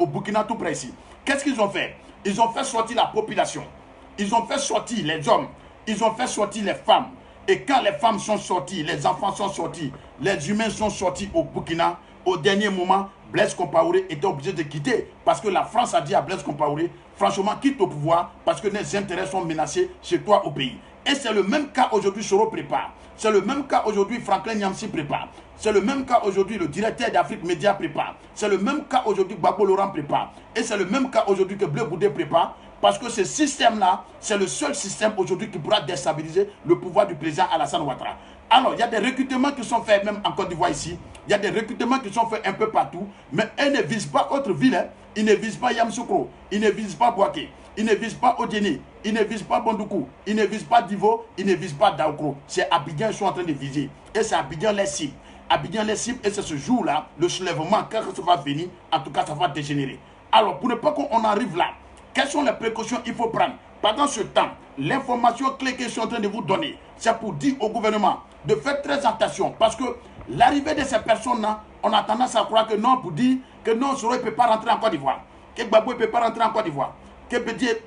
Burkina tout près ici. Qu'est-ce qu'ils ont fait? Ils ont fait sortir la population. Ils ont fait sortir les hommes, ils ont fait sortir les femmes. Et quand les femmes sont sorties, les enfants sont sortis, les humains sont sortis au Burkina, au dernier moment, Blaise Compaoré était obligé de quitter. Parce que la France a dit à Blaise Compaoré, franchement, quitte au pouvoir parce que nos intérêts sont menacés chez toi au pays. Et c'est le même cas aujourd'hui, Soro prépare. C'est le même cas aujourd'hui, Franklin Nyamsi prépare. C'est le même cas aujourd'hui, le directeur d'Afrique Média prépare. C'est le même cas aujourd'hui, Gbagbo Laurent prépare. Et c'est le même cas aujourd'hui que Bleu Goudé prépare. Parce que ce système-là, c'est le seul système aujourd'hui qui pourra déstabiliser le pouvoir du président Alassane Ouattara. Alors, il y a des recrutements qui sont faits même en Côte d'Ivoire ici. Il y a des recrutements qui sont faits un peu partout. Mais ils ne visent pas autre ville. Hein. Ils ne visent pas Yamoussoukro. Ils ne visent pas Bouaké. Ils ne visent pas Odjeni. Ils ne visent pas Bondoukou. Ils ne visent pas Divo. Ils ne visent pas Daoukro. C'est Abidjan qu'ils sont en train de viser. Et c'est Abidjan les cibles. Abidjan les cibles. Et c'est ce jour-là, le soulèvement, quand ça va venir, en tout cas, ça va dégénérer. Alors, pour ne pas qu'on arrive là, quelles sont les précautions qu'il faut prendre? Pendant ce temps, l'information clé que je suis en train de vous donner, c'est pour dire au gouvernement de faire très attention. Parce que l'arrivée de ces personnes-là, on a tendance à croire que non, pour dire que non, Soro ne peut pas rentrer en Côte d'Ivoire. Que Gbagbo ne peut pas rentrer en Côte d'Ivoire. Que Bédié,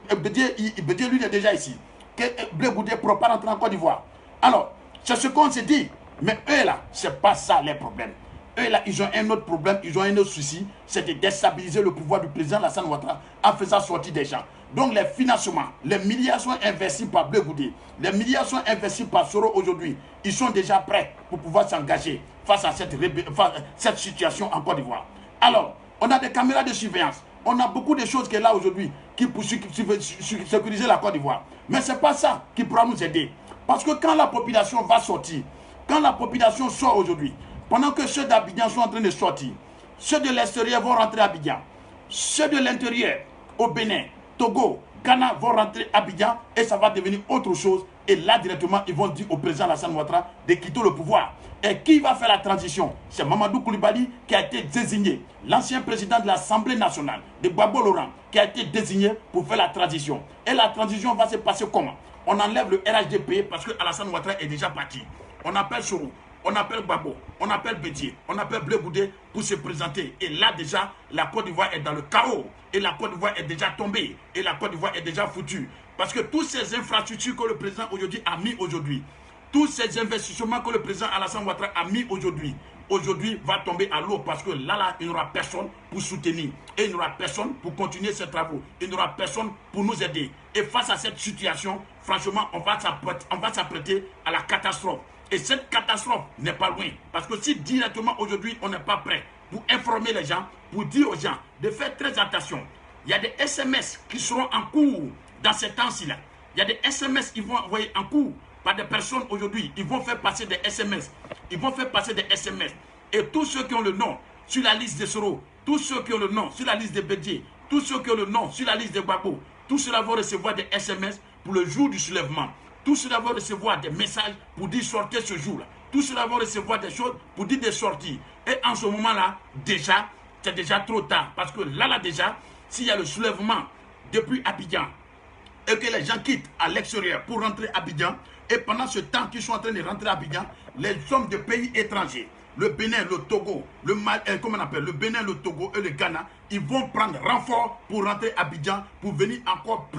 lui, est déjà ici. Que Bleu Goudé ne pourra pas rentrer en Côte d'Ivoire. Alors, c'est ce qu'on s'est dit. Mais eux, là, ce n'est pas ça les problèmes. Eux, là, ils ont un autre problème, ils ont un autre souci, c'est de déstabiliser le pouvoir du président Alassane Ouattara en faisant sortir des gens. Donc les financements, les milliards sont investis par Bleu Goudé, les milliards sont investis par Soro aujourd'hui. Ils sont déjà prêts pour pouvoir s'engager face à cette situation en Côte d'Ivoire. Alors, on a des caméras de surveillance, on a beaucoup de choses qui sont là aujourd'hui qui pour sécuriser la Côte d'Ivoire. Mais ce n'est pas ça qui pourra nous aider. Parce que quand la population va sortir, quand la population sort aujourd'hui, pendant que ceux d'Abidjan sont en train de sortir, ceux de l'extérieur vont rentrer à Abidjan, ceux de l'intérieur, au Bénin, Togo, Ghana vont rentrer à Abidjan et ça va devenir autre chose. Et là, directement, ils vont dire au président Alassane Ouattara de quitter le pouvoir. Et qui va faire la transition? C'est Mamadou Koulibaly qui a été désigné, l'ancien président de l'Assemblée nationale, de Gbagbo Laurent, qui a été désigné pour faire la transition. Et la transition va se passer comment? On enlève le RHDP parce que Alassane Ouattara est déjà parti. On appelle Soro. On appelle Gbagbo, on appelle Bédié, on appelle Bleu Goudé pour se présenter. Et là déjà, la Côte d'Ivoire est dans le chaos. Et la Côte d'Ivoire est déjà tombée. Et la Côte d'Ivoire est déjà foutue. Parce que toutes ces infrastructures que le président aujourd'hui a mis aujourd'hui, tous ces investissements que le président Alassane Ouattara a mis aujourd'hui, va tomber à l'eau. Parce que là, il n'y aura personne pour soutenir. Et il n'y aura personne pour continuer ces travaux. Il n'y aura personne pour nous aider. Et face à cette situation, franchement, on va s'apprêter à la catastrophe. Et cette catastrophe n'est pas loin. Parce que si directement aujourd'hui, on n'est pas prêt pour informer les gens, pour dire aux gens de faire très attention. Il y a des SMS qui seront en cours dans ces temps-ci-là. Il y a des SMS qui vont envoyer en cours par des personnes aujourd'hui. Ils vont faire passer des SMS. Ils vont faire passer des SMS. Et tous ceux qui ont le nom sur la liste de Soro, tous ceux qui ont le nom sur la liste de Bédié, tous ceux qui ont le nom sur la liste de Gbagbo, tous ceux-là vont recevoir des SMS pour le jour du soulèvement. Tous ceux-là vont recevoir des messages pour dire sortez ce jour-là. Tous ceux-là vont recevoir des choses pour dire de sortir. Et en ce moment-là, déjà, c'est déjà trop tard. Parce que là, déjà, s'il y a le soulèvement depuis Abidjan et que les gens quittent à l'extérieur pour rentrer à Abidjan, et pendant ce temps qu'ils sont en train de rentrer à Abidjan, les hommes de pays étrangers, le Bénin, le Togo, le Bénin, le Togo et le Ghana, ils vont prendre renfort pour rentrer à Abidjan, pour venir encore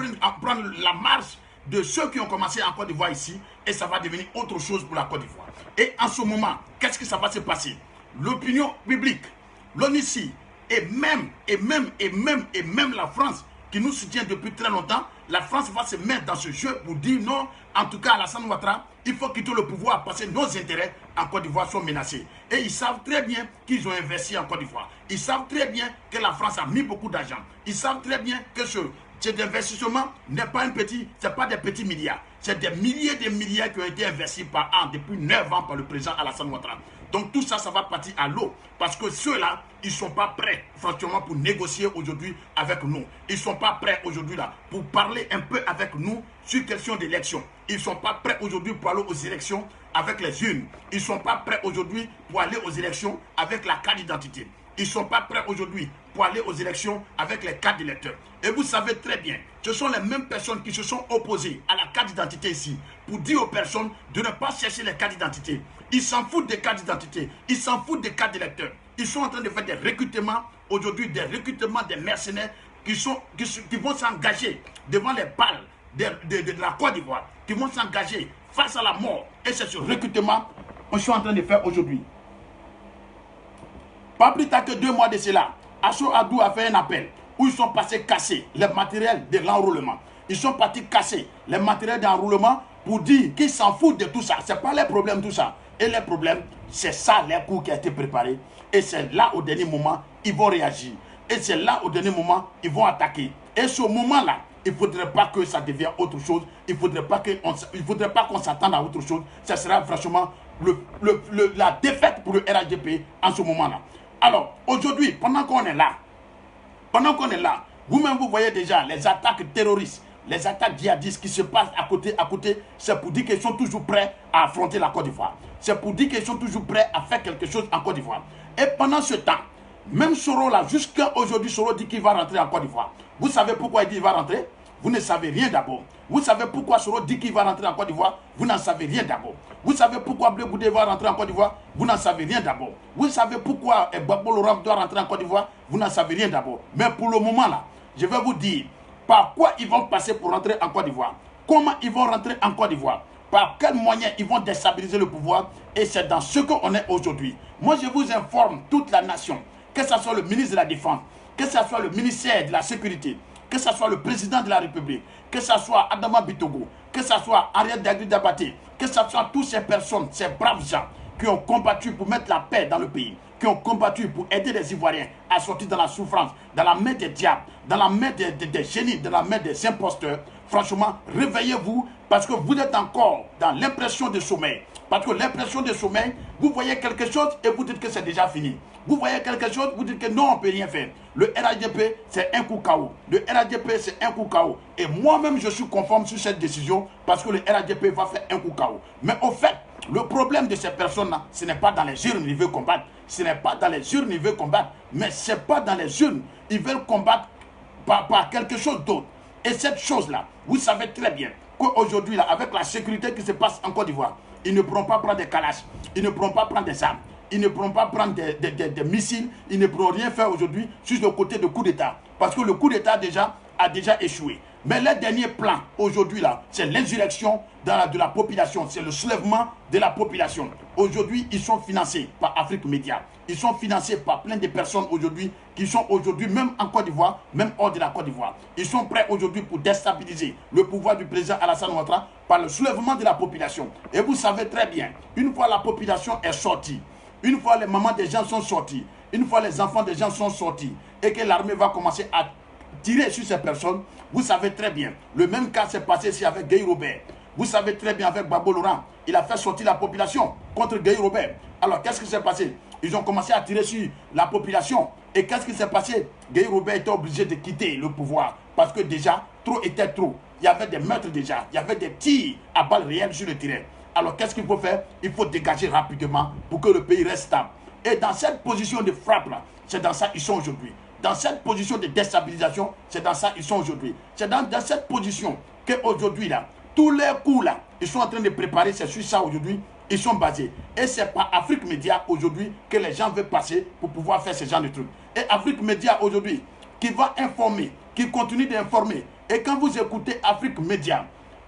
prendre la marche de ceux qui ont commencé en Côte d'Ivoire ici, et ça va devenir autre chose pour la Côte d'Ivoire. Et en ce moment, qu'est-ce que ça va se passer? L'opinion publique, l'ONICI, et même la France, qui nous soutient depuis très longtemps, la France va se mettre dans ce jeu pour dire non, en tout cas Alassane Ouattara, il faut quitter le pouvoir parce que nos intérêts en Côte d'Ivoire sont menacés. Et ils savent très bien qu'ils ont investi en Côte d'Ivoire. Ils savent très bien que la France a mis beaucoup d'argent. Ils savent très bien que cet investissement n'est pas pas des petits milliards. C'est des milliers de milliards qui ont été investis par an depuis 9 ans par le président Alassane Ouattara. Donc tout ça, ça va partir à l'eau. Parce que ceux-là, ils ne sont pas prêts, franchement, pour négocier aujourd'hui avec nous. Ils ne sont pas prêts aujourd'hui là pour parler un peu avec nous sur question d'élection. Ils ne sont pas prêts aujourd'hui pour aller aux élections avec les urnes. Ils ne sont pas prêts aujourd'hui pour aller aux élections avec la carte d'identité. Ils ne sont pas prêts aujourd'hui pour aller aux élections avec les cartes d'électeurs. Et vous savez très bien, ce sont les mêmes personnes qui se sont opposées à la carte d'identité ici pour dire aux personnes de ne pas chercher les cartes d'identité. Ils s'en foutent des cartes d'identité, ils s'en foutent des cartes d'électeurs. Ils sont en train de faire des recrutements, aujourd'hui des recrutements des mercenaires qui vont s'engager devant les balles de la Côte d'Ivoire, qui vont s'engager face à la mort. Et c'est ce recrutement qu'on est en train de faire aujourd'hui. Pas plus tard que 2 mois de cela, Asso Adou a fait un appel où ils sont passés casser les matériels de l'enrôlement. Ils sont partis casser les matériels d'enrôlement pour dire qu'ils s'en foutent de tout ça. Ce n'est pas les problèmes, tout ça. Et les problèmes, c'est ça, les coups qui ont été préparés. Et c'est là, au dernier moment, ils vont réagir. Et c'est là, au dernier moment, ils vont attaquer. Et ce moment-là, il ne faudrait pas que ça devienne autre chose. Il ne faudrait pas qu'on s'attende à autre chose. Ça sera franchement la défaite pour le RHDP en ce moment-là. Alors, aujourd'hui, pendant qu'on est là, vous-même, vous voyez déjà les attaques terroristes, les attaques djihadistes qui se passent à côté, c'est pour dire qu'ils sont toujours prêts à affronter la Côte d'Ivoire. C'est pour dire qu'ils sont toujours prêts à faire quelque chose en Côte d'Ivoire. Et pendant ce temps, même Soro là, jusqu'à aujourd'hui, Soro dit qu'il va rentrer en Côte d'Ivoire. Vous savez pourquoi il dit qu'il va rentrer? Vous ne savez rien d'abord. Vous savez pourquoi Soro dit qu'il va rentrer en Côte d'Ivoire? Vous n'en savez rien d'abord. Vous savez pourquoi Blé Goudé va rentrer en Côte d'Ivoire? Vous n'en savez rien d'abord. Vous savez pourquoi Gbagbo Laurent doit rentrer en Côte d'Ivoire? Vous n'en savez rien d'abord. Mais pour le moment là, je vais vous dire par quoi ils vont passer pour rentrer en Côte d'Ivoire. Comment ils vont rentrer en Côte d'Ivoire. Par quels moyens ils vont déstabiliser le pouvoir. Et c'est dans ce qu'on est aujourd'hui. Moi, je vous informe, toute la nation, que ce soit le ministre de la Défense, que ce soit le ministère de la Sécurité, que ce soit le président de la République, que ce soit Adama Bitogo, que ce soit Ariel Dagri Dabaté, que ce soit toutes ces personnes, ces braves gens qui ont combattu pour mettre la paix dans le pays, qui ont combattu pour aider les Ivoiriens à sortir dans la souffrance, dans la main des diables, dans la main des génies, dans la main des imposteurs. Franchement, réveillez-vous parce que vous êtes encore dans l'impression de sommeil. Parce que l'impression de sommeil, vous voyez quelque chose et vous dites que c'est déjà fini. Vous voyez quelque chose, vous dites que non, on ne peut rien faire. Le RHDP, c'est un coup KO. Le RHDP, c'est un coup KO. Et moi-même, je suis conforme sur cette décision parce que le RHDP va faire un coup KO. Mais au fait, le problème de ces personnes-là, ce n'est pas dans les urnes qu'ils veulent combattre. Ce n'est pas dans les urnes qu'ils veulent combattre. Mais ce n'est pas dans les urnes. Ils veulent combattre par quelque chose d'autre. Et cette chose-là, vous savez très bien qu'aujourd'hui, là, avec la sécurité qui se passe en Côte d'Ivoire, ils ne pourront pas prendre des calaches, ils ne pourront pas prendre des armes, ils ne pourront pas prendre des missiles, ils ne pourront rien faire aujourd'hui sur le côté de coup d'État. Parce que le coup d'État a déjà échoué. Mais le dernier plan aujourd'hui là, c'est l'insurrection de la population, c'est le soulèvement de la population. Aujourd'hui, ils sont financés par Afrique Média. Ils sont financés par plein de personnes aujourd'hui qui sont aujourd'hui même en Côte d'Ivoire, même hors de la Côte d'Ivoire. Ils sont prêts aujourd'hui pour déstabiliser le pouvoir du président Alassane Ouattara par le soulèvement de la population. Et vous savez très bien, une fois la population est sortie, une fois les mamans des gens sont sortis, une fois les enfants des gens sont sortis et que l'armée va commencer à tirer sur ces personnes, vous savez très bien. Le même cas s'est passé ici avec Guy Robert. Vous savez très bien avec Gbagbo Laurent. Il a fait sortir la population contre Guy Robert. Alors qu'est-ce qui s'est passé? Ils ont commencé à tirer sur la population. Et qu'est-ce qui s'est passé? Guy Robert était obligé de quitter le pouvoir. Parce que déjà, trop était trop. Il y avait des meurtres déjà. Il y avait des tirs à balles réelles sur le terrain. Alors qu'est-ce qu'il faut faire? Il faut dégager rapidement pour que le pays reste stable. Et dans cette position de frappe là, c'est dans ça qu'ils sont aujourd'hui. Dans cette position de déstabilisation, c'est dans ça qu'ils sont aujourd'hui. C'est dans cette position qu'aujourd'hui là, tous les coups là, ils sont en train de préparer, c'est sur ça aujourd'hui, ils sont basés. Et c'est par Afrique Média aujourd'hui que les gens veulent passer pour pouvoir faire ce genre de trucs. Et Afrique Média aujourd'hui, qui va informer, qui continue d'informer. Et quand vous écoutez Afrique Média,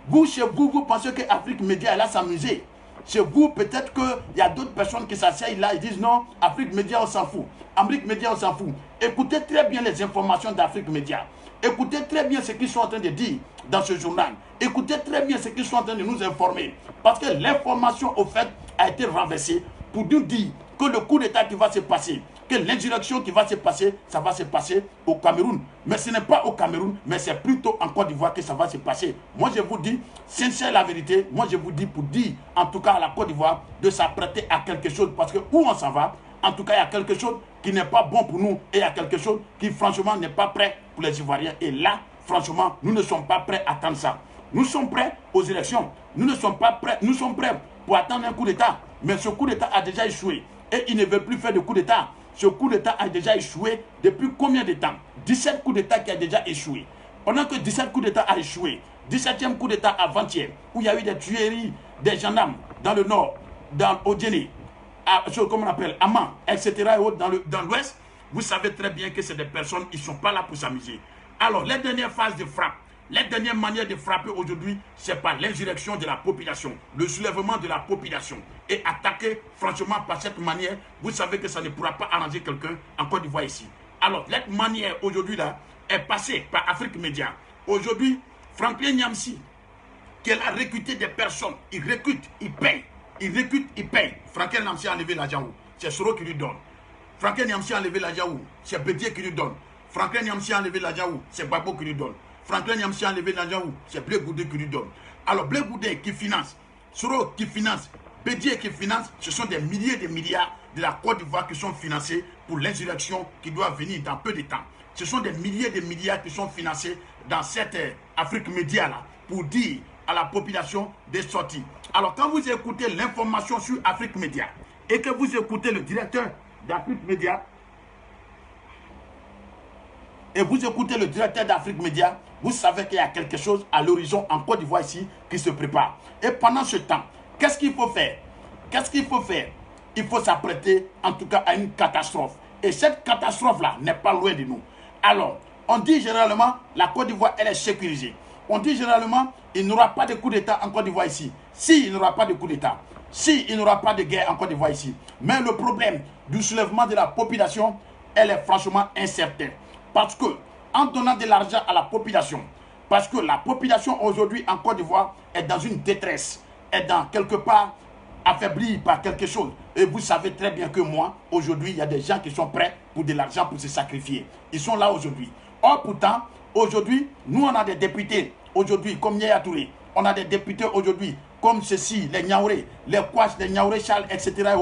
vous, chez vous, vous pensez que Afrique Média est là s'amuser. Chez vous, peut-être qu'il y a d'autres personnes qui s'asseyent là et disent non, Afrique Média, on s'en fout. Afrique Média, on s'en fout. Écoutez très bien les informations d'Afrique Média. Écoutez très bien ce qu'ils sont en train de dire dans ce journal. Écoutez très bien ce qu'ils sont en train de nous informer. Parce que l'information, au fait, a été renversée pour nous dire que le coup d'État qui va se passer, que l'insurrection qui va se passer, ça va se passer au Cameroun. Mais ce n'est pas au Cameroun, mais c'est plutôt en Côte d'Ivoire que ça va se passer. Moi, je vous dis, sincère la vérité, moi, je vous dis pour dire, en tout cas, à la Côte d'Ivoire, de s'apprêter à quelque chose. Parce que où on s'en va, en tout cas, il y a quelque chose qui n'est pas bon pour nous. Et il y a quelque chose qui, franchement, n'est pas prêt pour les Ivoiriens. Et là, franchement, nous ne sommes pas prêts à attendre ça. Nous sommes prêts aux élections. Nous ne sommes pas prêts. Nous sommes prêts pour attendre un coup d'État. Mais ce coup d'État a déjà échoué. Et ils ne veulent plus faire de coup d'État. Ce coup d'État a déjà échoué depuis combien de temps? 17 coups d'État qui a déjà échoué. Pendant que 17 coups d'État a échoué, 17e coup d'État avant-hier, où il y a eu des tueries des gendarmes dans le nord, au Djéné, comme on appelle, Amman, etc. et autres dans l'ouest, vous savez très bien que c'est des personnes qui ne sont pas là pour s'amuser. Alors, les dernières phases de frappe, les dernières manières de frapper aujourd'hui, c'est par l'insurrection de la population, le soulèvement de la population. Et attaquer, franchement, par cette manière, vous savez que ça ne pourra pas arranger quelqu'un en Côte d'Ivoire ici. Alors, cette manière aujourd'hui là est passée par Afrique Média. Aujourd'hui, Franklin Nyamsi, qu'elle a recruté des personnes. Il recrute, il paye. Il recrute, il paye. Franklin Niamsi a enlevé l'argent où? C'est Soro qui lui donne. Franklin Niamsi a enlevé l'argent où? C'est Bédier qui lui donne. Franklin Niamsi a enlevé l'argent où? C'est Babo qui lui donne. Franklin Niamsi a enlevé l'argent où? C'est Blé Goudé qui lui donne. Alors Blé Goudé qui finance, Soro qui finance, Bédier qui finance, ce sont des milliers de milliards de la Côte d'Ivoire qui sont financés pour l'insurrection qui doit venir dans peu de temps. Ce sont des milliers de milliards qui sont financés dans cette Afrique média-là pour dire à la population de sortir. Alors quand vous écoutez l'information sur Afrique Média et que vous écoutez le directeur d'Afrique Média, vous savez qu'il y a quelque chose à l'horizon en Côte d'Ivoire ici qui se prépare. Et pendant ce temps, qu'est-ce qu'il faut faire? Il faut s'apprêter en tout cas à une catastrophe. Et cette catastrophe-là n'est pas loin de nous. Alors, on dit généralement, la Côte d'Ivoire, elle est sécurisée. On dit généralement, il n'y aura pas de coup d'État en Côte d'Ivoire ici. Si, il n'y aura pas de coup d'État. Si, il n'y aura pas de guerre en Côte d'Ivoire ici. Mais le problème du soulèvement de la population, elle est franchement incertaine. Parce que, en donnant de l'argent à la population, parce que la population aujourd'hui en Côte d'Ivoire est dans une détresse, est dans quelque part affaiblie par quelque chose. Et vous savez très bien que moi, aujourd'hui, il y a des gens qui sont prêts pour de l'argent pour se sacrifier. Ils sont là aujourd'hui. Or, pourtant, aujourd'hui, nous, on a des députés, aujourd'hui, comme Yaya Touré. On a des députés aujourd'hui, comme ceci, les Niaouré, les Kouach, les Niaouré Charles, etc.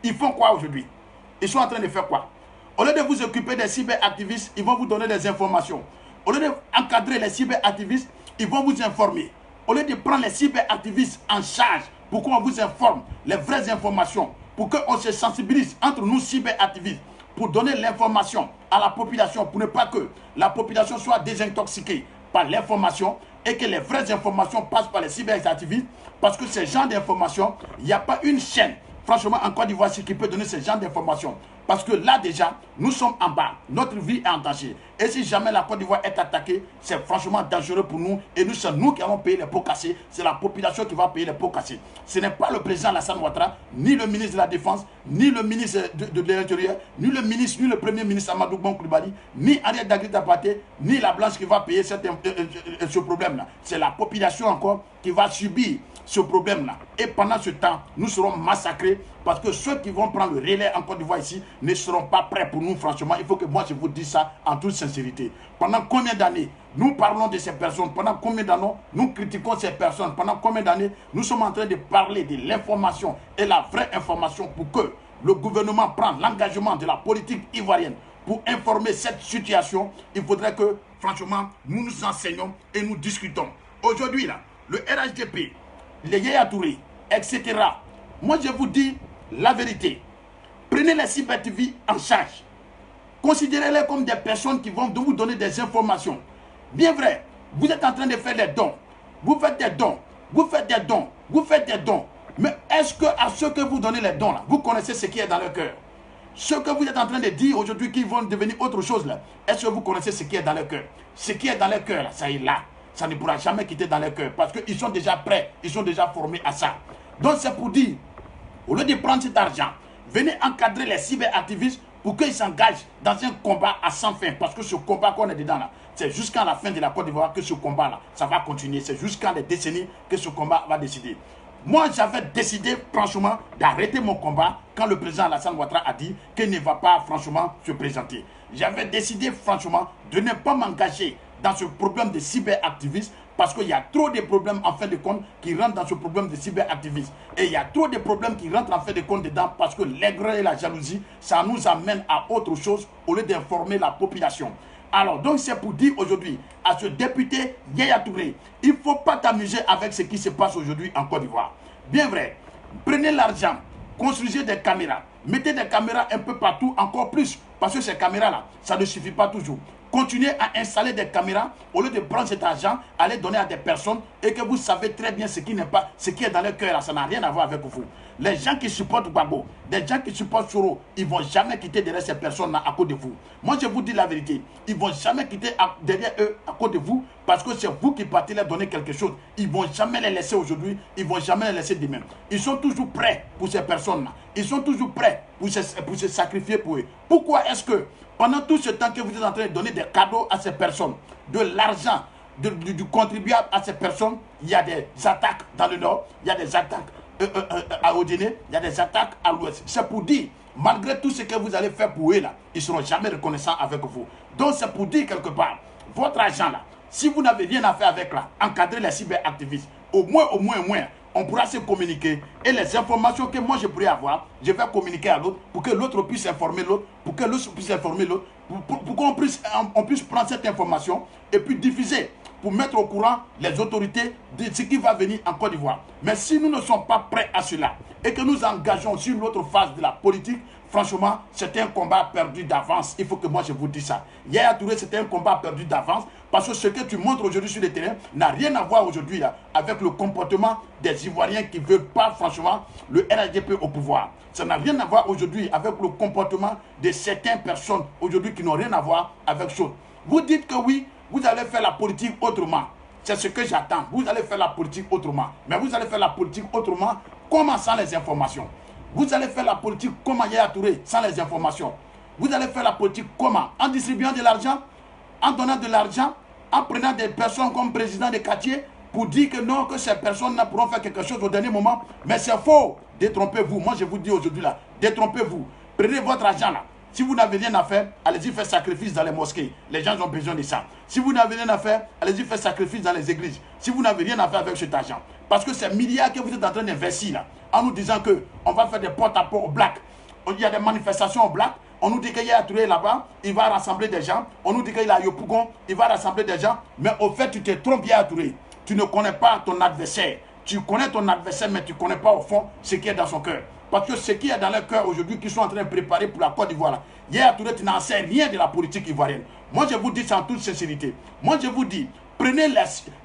Ils font quoi aujourd'hui? Ils sont en train de faire quoi? Au lieu de vous occuper des cyberactivistes, ils vont vous donner des informations. Au lieu d'encadrer les cyberactivistes, ils vont vous informer. Au lieu de prendre les cyberactivistes en charge pour qu'on vous informe les vraies informations, pour qu'on se sensibilise entre nous cyberactivistes, pour donner l'information à la population, pour ne pas que la population soit désintoxiquée par l'information et que les vraies informations passent par les cyberactivistes, parce que ces genres d'informations, il n'y a pas une chaîne, franchement, en Côte d'Ivoire, qui peut donner ce genre d'informations. Parce que là déjà, nous sommes en bas. Notre vie est en danger. Et si jamais la Côte d'Ivoire est attaquée, c'est franchement dangereux pour nous. Et nous, c'est nous qui allons payer les pots cassés. C'est la population qui va payer les pots cassés. Ce n'est pas le président Alassane Ouattara, ni le ministre de la Défense, ni le ministre de l'Intérieur, ni le ministre, ni le premier ministre Amadou Bon Coulibaly, ni Ariel Dagri Tapaté, ni la Blanche qui va payer ce problème-là. C'est la population encore qui va subir ce problème-là. Et pendant ce temps, nous serons massacrés parce que ceux qui vont prendre le relais en Côte d'Ivoire ici ne seront pas prêts pour nous, franchement. Il faut que moi je vous dise ça en toute sincérité. Pendant combien d'années nous parlons de ces personnes? Pendant combien d'années nous critiquons ces personnes? Pendant combien d'années nous sommes en train de parler de l'information et la vraie information pour que le gouvernement prenne l'engagement de la politique ivoirienne pour informer cette situation? Il faudrait que, franchement, nous nous enseignons et nous discutons. Aujourd'hui, là, le RHDP, les Yaya Touré, etc. Moi, je vous dis la vérité. Prenez les cyber-TV en charge. Considérez-les comme des personnes qui vont vous donner des informations. Bien vrai, vous êtes en train de faire des dons. Vous faites des dons. Vous faites des dons. Vous faites des dons. Mais est-ce que à ceux que vous donnez les dons, là, vous connaissez ce qui est dans leur cœur? Ceux que vous êtes en train de dire aujourd'hui qu'ils vont devenir autre chose, là, est-ce que vous connaissez ce qui est dans leur cœur? Ce qui est dans leur cœur, là, ça est là. Ça ne pourra jamais quitter dans leur cœur parce qu'ils sont déjà prêts, ils sont déjà formés à ça. Donc c'est pour dire, au lieu de prendre cet argent, venez encadrer les cyberactivistes pour qu'ils s'engagent dans un combat à sans fin. Parce que ce combat qu'on est dedans là, c'est jusqu'à la fin de la Côte d'Ivoire que ce combat là, ça va continuer. C'est jusqu'à les décennies que ce combat va décider. Moi, j'avais décidé franchement d'arrêter mon combat quand le président Alassane Ouattara a dit qu'il ne va pas franchement se présenter. J'avais décidé franchement de ne pas m'engager dans ce problème de cyberactivisme parce qu'il y a trop de problèmes en fin de compte qui rentrent dans ce problème de cyberactivisme. Et il y a trop de problèmes qui rentrent en fin de compte dedans parce que l'aigreur et la jalousie, ça nous amène à autre chose au lieu d'informer la population. Alors, donc c'est pour dire aujourd'hui à ce député Yaya Touré, il ne faut pas t'amuser avec ce qui se passe aujourd'hui en Côte d'Ivoire. Bien vrai, prenez l'argent, construisez des caméras, mettez des caméras un peu partout, encore plus, parce que ces caméras-là, ça ne suffit pas toujours. Continuez à installer des caméras au lieu de prendre cet argent, aller donner à des personnes et que vous savez très bien ce qui n'est pas, ce qui est dans leur cœur, ça n'a rien à voir avec vous. Les gens qui supportent Gbagbo, des gens qui supportent Soro, ils ne vont jamais quitter derrière ces personnes-là à cause de vous. Moi, je vous dis la vérité, ils ne vont jamais quitter derrière eux à cause de vous parce que c'est vous qui partez leur donner quelque chose. Ils ne vont jamais les laisser aujourd'hui, ils ne vont jamais les laisser demain. Ils sont toujours prêts pour ces personnes-là. Ils sont toujours prêts pour se sacrifier pour eux. Pourquoi est-ce que pendant tout ce temps que vous êtes en train de donner des cadeaux à ces personnes, de l'argent, du contribuable à ces personnes, il y a des attaques dans le nord, il y a des attaques à Odéné, il y a des attaques à l'ouest. C'est pour dire, malgré tout ce que vous allez faire pour eux là, ils ne seront jamais reconnaissants avec vous. Donc c'est pour dire quelque part, votre argent là, si vous n'avez rien à faire avec là, encadrez les cyberactivistes. Au moins, on pourra se communiquer. Et les informations que moi je pourrais avoir, je vais communiquer à l'autre pour que l'autre puisse informer l'autre, pour que l'autre puisse informer l'autre, pour qu'on puisse prendre cette information et puis diffuser, pour mettre au courant les autorités de ce qui va venir en Côte d'Ivoire. Mais si nous ne sommes pas prêts à cela et que nous engageons sur une autre phase de la politique, franchement, c'est un combat perdu d'avance. Il faut que moi je vous dise ça. Yaya Touré, c'était un combat perdu d'avance parce que ce que tu montres aujourd'hui sur le terrain n'a rien à voir aujourd'hui avec le comportement des Ivoiriens qui ne veulent pas franchement le RHDP au pouvoir. Ça n'a rien à voir aujourd'hui avec le comportement de certaines personnes aujourd'hui qui n'ont rien à voir avec chose. Vous dites que oui, vous allez faire la politique autrement. C'est ce que j'attends. Vous allez faire la politique autrement. Mais vous allez faire la politique autrement, comment sans les informations? Vous allez faire la politique comment Yaya Touré sans les informations? Vous allez faire la politique comment? En distribuant de l'argent, en donnant de l'argent, en prenant des personnes comme président de quartier pour dire que non, que ces personnes ne pourront faire quelque chose au dernier moment. Mais c'est faux. Détrompez-vous. Moi, je vous dis aujourd'hui là, détrompez-vous. Prenez votre argent là. Si vous n'avez rien à faire, allez-y faire sacrifice dans les mosquées. Les gens ont besoin de ça. Si vous n'avez rien à faire, allez-y faire sacrifice dans les églises. Si vous n'avez rien à faire avec cet argent. Parce que ces milliards que vous êtes en train d'investir là, en nous disant qu'on va faire des porte-à-porte au black. Il y a des manifestations au black. On nous dit qu'il y a Touré là-bas, il va rassembler des gens. On nous dit qu'il y a Yopougon, il va rassembler des gens. Mais au fait, tu te trompes, Yaya Touré. Tu ne connais pas ton adversaire. Tu connais ton adversaire, mais tu ne connais pas au fond ce qui est dans son cœur. Parce que ce qui est dans leur cœur aujourd'hui, qui sont en train de préparer pour la Côte d'Ivoire, Yaya Touré, tu n'en sais rien de la politique ivoirienne. Moi, je vous dis ça en toute sincérité. Moi, je vous dis, prenez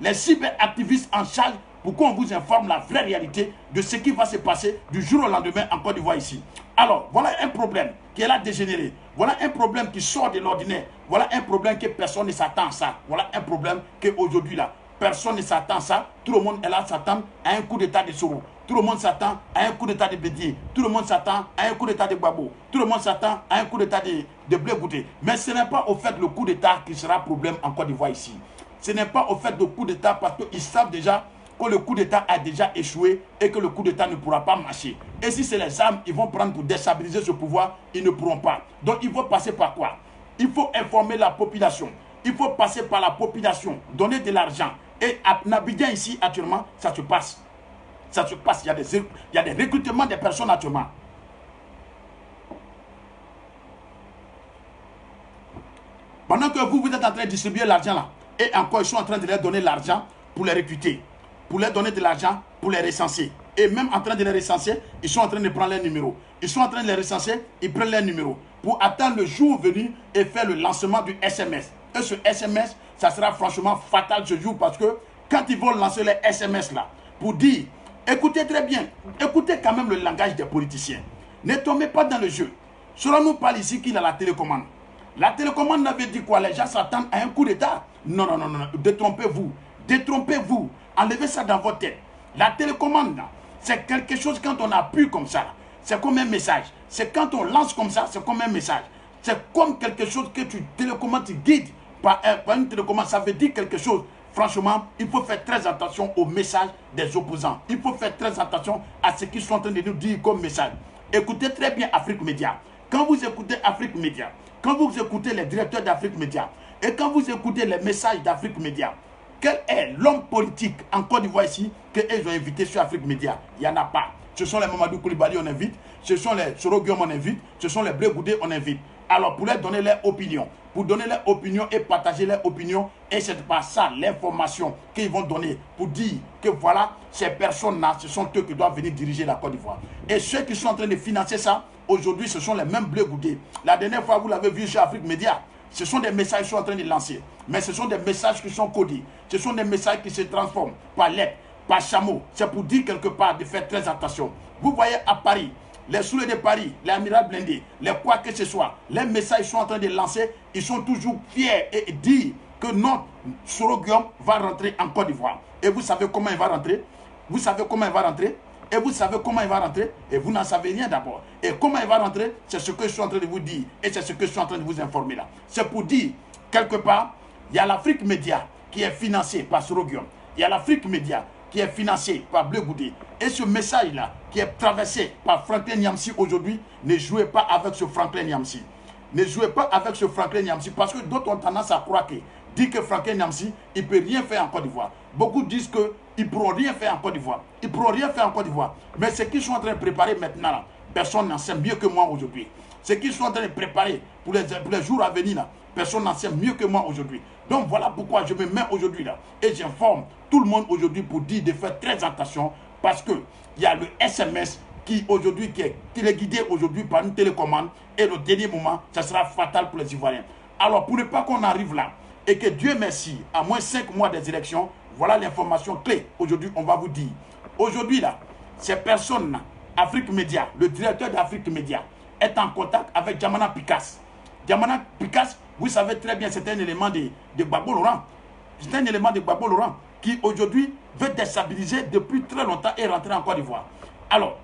les cyberactivistes en charge pour qu'on vous informe la vraie réalité de ce qui va se passer du jour au lendemain en Côte d'Ivoire ici. Alors, voilà un problème qui est là dégénéré. Voilà un problème qui sort de l'ordinaire. Voilà un problème que personne ne s'attend à ça. Voilà un problème qu'aujourd'hui là, personne ne s'attend à ça. Tout le monde est là s'attend à un coup d'état de Soro. Tout le monde s'attend à un coup d'état de Bédier. Tout le monde s'attend à un coup d'état de Gbagbo. Tout le monde s'attend à un coup d'état de Blé Goudé. Mais ce n'est pas au fait le coup d'état qui sera problème en Côte d'Ivoire ici. Ce n'est pas au fait de coup d'état parce qu'ils savent déjà que le coup d'état a déjà échoué et que le coup d'état ne pourra pas marcher. Et si c'est les armes qu'ils vont prendre pour déstabiliser ce pouvoir, ils ne pourront pas. Donc il faut passer par quoi? Il faut informer la population. Il faut passer par la population, donner de l'argent. Et à Abidjan ici actuellement, ça se passe. Ça se passe, il y a des recrutements des personnes actuellement. Pendant que vous êtes en train de distribuer l'argent là, et encore ils sont en train de leur donner l'argent pour les recruter, pour leur donner de l'argent, pour les recenser. Et même en train de les recenser, ils sont en train de prendre leurs numéros. Ils sont en train de les recenser, ils prennent leurs numéros. Pour attendre le jour venu et faire le lancement du SMS. Et ce SMS, ça sera franchement fatal ce jour parce que quand ils vont lancer les SMS là, pour dire, écoutez très bien, écoutez quand même le langage des politiciens. Ne tombez pas dans le jeu. Cela nous parle ici qu'il a la télécommande. La télécommande n'avait dit quoi? Les gens s'attendent à un coup d'état. Non, non, non, non, détrompez-vous. Détrompez-vous. Enlevez ça dans votre tête. La télécommande, c'est quelque chose quand on appuie comme ça. C'est comme un message. C'est quand on lance comme ça, c'est comme un message. C'est comme quelque chose que tu télécommandes, tu guides par une télécommande. Ça veut dire quelque chose. Franchement, il faut faire très attention au message des opposants. Il faut faire très attention à ce qu'ils sont en train de nous dire comme message. Écoutez très bien Afrique Média. Quand vous écoutez Afrique Média, quand vous écoutez les directeurs d'Afrique Média, et quand vous écoutez les messages d'Afrique Média, quel est l'homme politique en Côte d'Ivoire ici qu'ils ont invité sur Afrique Média? Il n'y en a pas. Ce sont les Mamadou Koulibaly, on invite. Ce sont les Soro Guillaume, on invite. Ce sont les Blé Goudé, on invite. Alors, pour leur donner leur opinion, pour donner leur opinion et partager leur opinion, et c'est pas ça l'information qu'ils vont donner pour dire que voilà, ces personnes-là, ce sont eux qui doivent venir diriger la Côte d'Ivoire. Et ceux qui sont en train de financer ça, aujourd'hui, ce sont les mêmes Blé Goudé. La dernière fois, vous l'avez vu chez Afrique Média. Ce sont des messages qui sont en train de lancer. Mais ce sont des messages qui sont codés. Ce sont des messages qui se transforment par lettres, par chameau. C'est pour dire quelque part de faire très attention. Vous voyez à Paris, les soulets de Paris, les amirals blindés, les quoi que ce soit, les messages sont en train de lancer. Ils sont toujours fiers et disent que notre Soro Guillaume va rentrer en Côte d'Ivoire. Et vous savez comment il va rentrer? Vous savez comment il va rentrer? Et vous savez comment il va rentrer? Et vous n'en savez rien d'abord. Et comment il va rentrer? C'est ce que je suis en train de vous dire. Et c'est ce que je suis en train de vous informer là. C'est pour dire, quelque part, il y a l'Afrique Média qui est financé par Sorogium. Il y a l'Afrique Média qui est financé par Blé Goudé. Et ce message-là qui est traversé par Franklin Nyamsi aujourd'hui, ne jouez pas avec ce Franklin Nyamsi. Ne jouez pas avec ce Franklin Nyamsi parce que d'autres ont tendance à croire que dit que Franklin Nyamsi, il ne peut rien faire en Côte d'Ivoire. Beaucoup disent qu'ils ne pourront rien faire en Côte d'Ivoire. Ils ne pourront rien faire en Côte d'Ivoire. Mais ce qu'ils sont en train de préparer maintenant, là, personne n'en sait mieux que moi aujourd'hui. Ce qu'ils sont en train de préparer pour les jours à venir, là, personne n'en sait mieux que moi aujourd'hui. Donc voilà pourquoi je me mets aujourd'hui là et j'informe tout le monde aujourd'hui pour dire de faire très attention parce qu'il y a le SMS qui aujourd'hui qui est téléguidé aujourd'hui par une télécommande et le dernier moment, ça sera fatal pour les Ivoiriens. Alors pour ne pas qu'on arrive là et que Dieu merci, à moins 5 mois des élections, voilà l'information clé. Aujourd'hui, on va vous dire. Aujourd'hui là, ces personnes-là, Afrique Média, le directeur d'Afrique Média, est en contact avec Djamana Picasse. Djamana Picasse, vous savez très bien, c'est un élément de Gbagbo Laurent. C'est un élément de Gbagbo Laurent qui aujourd'hui veut déstabiliser depuis très longtemps et rentrer en Côte d'Ivoire. Alors,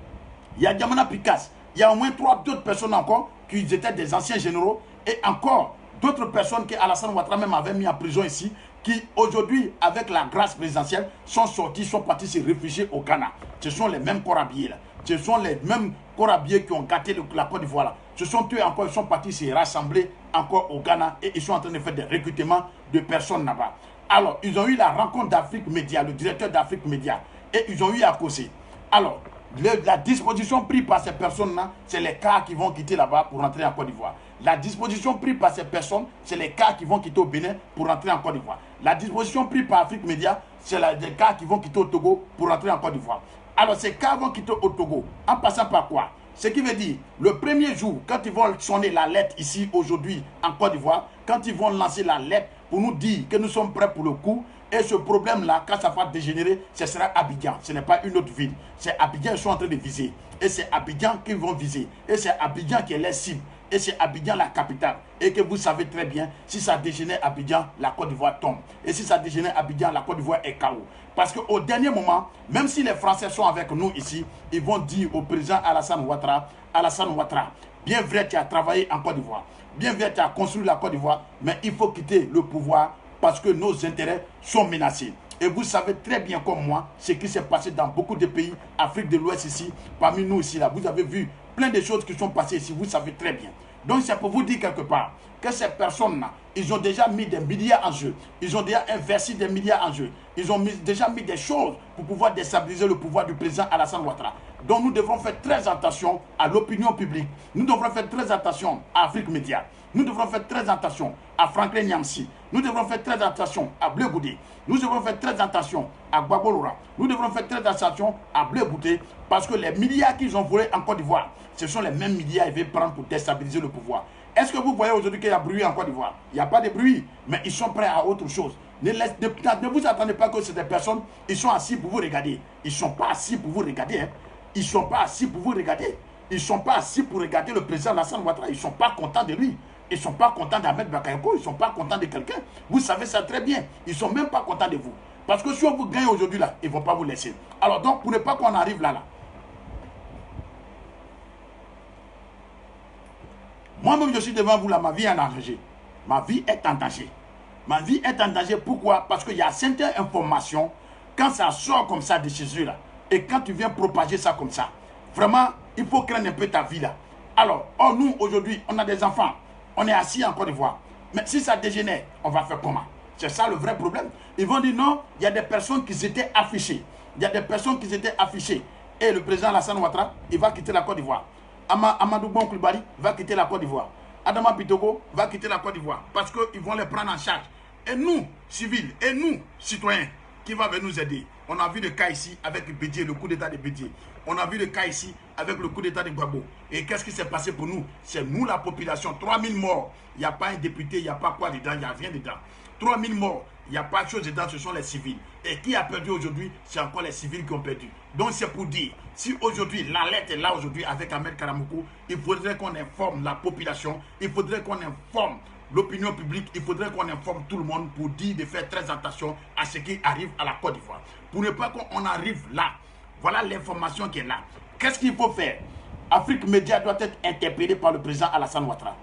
il y a Djamana Picasse, il y a au moins 3 autres personnes encore qui étaient des anciens généraux et encore d'autres personnes que Alassane Ouattara même avait mis en prison ici qui aujourd'hui, avec la grâce présidentielle, sont sortis, sont partis se réfugier au Ghana. Ce sont les mêmes corps habillés là. Ce sont les mêmes corps habillés qui ont gâté la Côte d'Ivoire là. Ce sont eux encore, ils sont partis se rassembler encore au Ghana et ils sont en train de faire des recrutements de personnes là-bas. Alors, ils ont eu la rencontre d'Afrique Média, le directeur d'Afrique Média, et ils ont eu à causer. Alors, la disposition prise par ces personnes-là, c'est les cas qui vont quitter là-bas pour rentrer en Côte d'Ivoire. La disposition prise par ces personnes, c'est les cas qui vont quitter au Bénin pour rentrer en Côte d'Ivoire. La disposition prise par Afrique Média, c'est les cas qui vont quitter au Togo pour rentrer en Côte d'Ivoire. Alors, ces cas vont quitter au Togo en passant par quoi? Ce qui veut dire, le premier jour, quand ils vont sonner la lettre ici, aujourd'hui, en Côte d'Ivoire, quand ils vont lancer la lettre pour nous dire que nous sommes prêts pour le coup, et ce problème-là, quand ça va dégénérer, ce sera Abidjan. Ce n'est pas une autre ville. C'est Abidjan qu'ils sont en train de viser. Et c'est Abidjan qu'ils vont viser. Et c'est Abidjan qui est leur cible. Et c'est Abidjan la capitale. Et que vous savez très bien, si ça dégénère Abidjan, la Côte d'Ivoire tombe. Et si ça dégénère Abidjan, la Côte d'Ivoire est KO. Parce qu'au dernier moment, même si les Français sont avec nous ici, ils vont dire au président Alassane Ouattara, bien vrai, tu as travaillé en Côte d'Ivoire. Bien vrai, tu as construit la Côte d'Ivoire. Mais il faut quitter le pouvoir parce que nos intérêts sont menacés. Et vous savez très bien comme moi ce qui s'est passé dans beaucoup de pays, Afrique de l'Ouest ici, parmi nous ici, là. Vous avez vu plein de choses qui sont passées ici, vous savez très bien. Donc c'est pour vous dire quelque part que ces personnes-là, ils ont déjà mis des milliards en jeu. Ils ont déjà investi des milliards en jeu. Ils ont déjà mis des choses pour pouvoir déstabiliser le pouvoir du président Alassane Ouattara. Donc nous devrons faire très attention à l'opinion publique. Nous devrons faire très attention à Afrique Média. Nous devrons faire très attention à Franklin Nyamsi. Nous devrons faire très attention à Blé Goudé. Nous devrons faire très attention à Gbagbo Laurent. Nous devrons faire très attention à Blé Goudé parce que les milliards qu'ils ont volés en Côte d'Ivoire, ce sont les mêmes milliards qu'ils veulent prendre pour déstabiliser le pouvoir. Est-ce que vous voyez aujourd'hui qu'il y a bruit en Côte d'Ivoire? Il n'y a pas de bruit, mais ils sont prêts à autre chose. Ne vous attendez pas que c'est des personnes, ils sont assis pour vous regarder. Ils ne sont pas assis pour vous regarder. Hein. Ils ne sont pas assis pour vous regarder. Ils ne sont pas assis pour regarder le président Alassane Ouattara. Ils ne sont pas contents de lui. Ils ne sont pas contents d'Ahmed Bakayoko. Ils ne sont pas contents de quelqu'un. Vous savez ça très bien. Ils ne sont même pas contents de vous. Parce que si on vous gagne aujourd'hui là, ils ne vont pas vous laisser. Alors donc, pour ne pas qu'on arrive là. Moi-même, je suis devant vous là, ma vie est en danger. Ma vie est en danger. Ma vie est en danger. Pourquoi? Parce qu'il y a certaines informations, quand ça sort comme ça de chez eux là, et quand tu viens propager ça comme ça, vraiment, il faut craindre un peu ta vie là. Alors, nous, aujourd'hui, on a des enfants. On est assis en Côte d'Ivoire. Mais si ça dégénère, on va faire comment? C'est ça le vrai problème. Ils vont dire non, il y a des personnes qui étaient affichées. Il y a des personnes qui étaient affichées. Et le président Alassane Ouattara, il va quitter la Côte d'Ivoire. Amadou Bon Coulibaly va quitter la Côte d'Ivoire. Adama Bitogo va quitter la Côte d'Ivoire. Parce qu'ils vont les prendre en charge. Et nous, civils, et nous, citoyens, qui va venir nous aider? On a vu le cas ici avec Bédié, le coup d'état de Bédié. On a vu le cas ici avec le coup d'état de Gbagbo. Et qu'est-ce qui s'est passé pour nous? C'est nous la population. 3000 morts. Il n'y a pas un député, il n'y a pas quoi dedans, il n'y a rien dedans. 3000 morts. Il n'y a pas de chose dedans, ce sont les civils. Et qui a perdu aujourd'hui? C'est encore les civils qui ont perdu. Donc c'est pour dire, si aujourd'hui l'alerte est là aujourd'hui avec Ahmed Karamoko, il faudrait qu'on informe la population, il faudrait qu'on informe l'opinion publique, il faudrait qu'on informe tout le monde pour dire de faire très attention à ce qui arrive à la Côte d'Ivoire. Pour ne pas qu'on arrive là, voilà l'information qui est là. Qu'est-ce qu'il faut faire? Afrique Média doit être interpellée par le président Alassane Ouattara.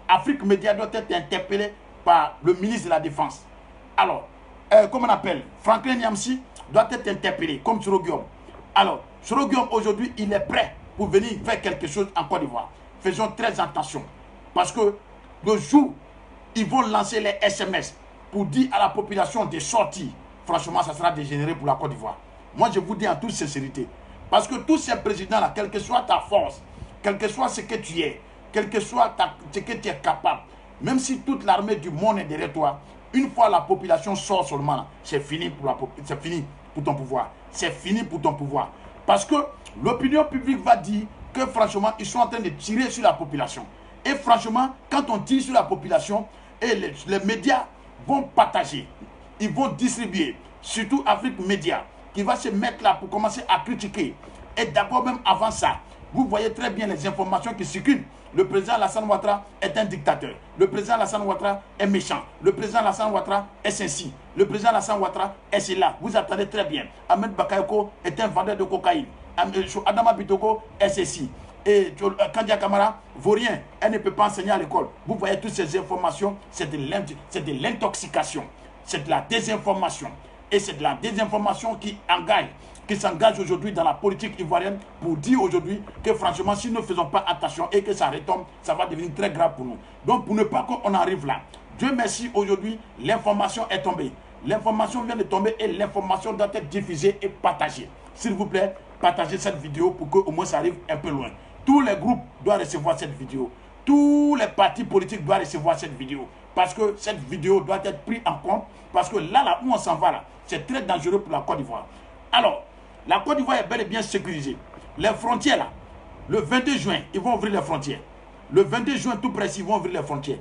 Afrique Média doit être interpellée par le ministre de la Défense. Alors, comment on appelle, Franklin Nyamsi doit être interpellé comme Soro Guillaume. Alors, Soro Guillaume aujourd'hui, il est prêt pour venir faire quelque chose en Côte d'Ivoire. Faisons très attention. Parce que le jour, ils vont lancer les SMS pour dire à la population de sortir. Franchement, ça sera dégénéré pour la Côte d'Ivoire. Moi, je vous dis en toute sincérité. Parce que tous ces présidents-là, quelle que soit ta force, quel que soit ce que tu es, quel que soit ce que tu es capable, même si toute l'armée du monde est derrière toi, une fois la population sort seulement, c'est fini pour ton pouvoir. C'est fini pour ton pouvoir. Parce que l'opinion publique va dire que franchement, ils sont en train de tirer sur la population. Et franchement, quand on tire sur la population, et les médias vont partager, ils vont distribuer, surtout Afrique Média, qui va se mettre là pour commencer à critiquer. Et d'abord même avant ça, vous voyez très bien les informations qui circulent. Le président Alassane Ouattara est un dictateur. Le président Alassane Ouattara est méchant. Le président Alassane Ouattara est ceci. Le président Alassane Ouattara est cela. Vous attendez très bien. Ahmed Bakayoko est un vendeur de cocaïne. Adama Bitoko est ceci. Et Kandia Kamara vaut rien. Elle ne peut pas enseigner à l'école. Vous voyez toutes ces informations, c'est de l'intoxication. C'est de la désinformation. Et c'est de la désinformation qui s'engage aujourd'hui dans la politique ivoirienne pour dire aujourd'hui que franchement, si nous ne faisons pas attention et que ça retombe, ça va devenir très grave pour nous. Donc pour ne pas qu'on arrive là, Dieu merci, aujourd'hui, l'information est tombée. L'information vient de tomber et l'information doit être diffusée et partagée. S'il vous plaît, partagez cette vidéo pour qu'au moins ça arrive un peu loin. Tous les groupes doivent recevoir cette vidéo. Tous les partis politiques doivent recevoir cette vidéo. Parce que cette vidéo doit être prise en compte. Parce que là où on s'en va, là, c'est très dangereux pour la Côte d'Ivoire. Alors, la Côte d'Ivoire est bel et bien sécurisée. Les frontières, là, le 22 juin, ils vont ouvrir les frontières. Le 22 juin, tout précis, ils vont ouvrir les frontières.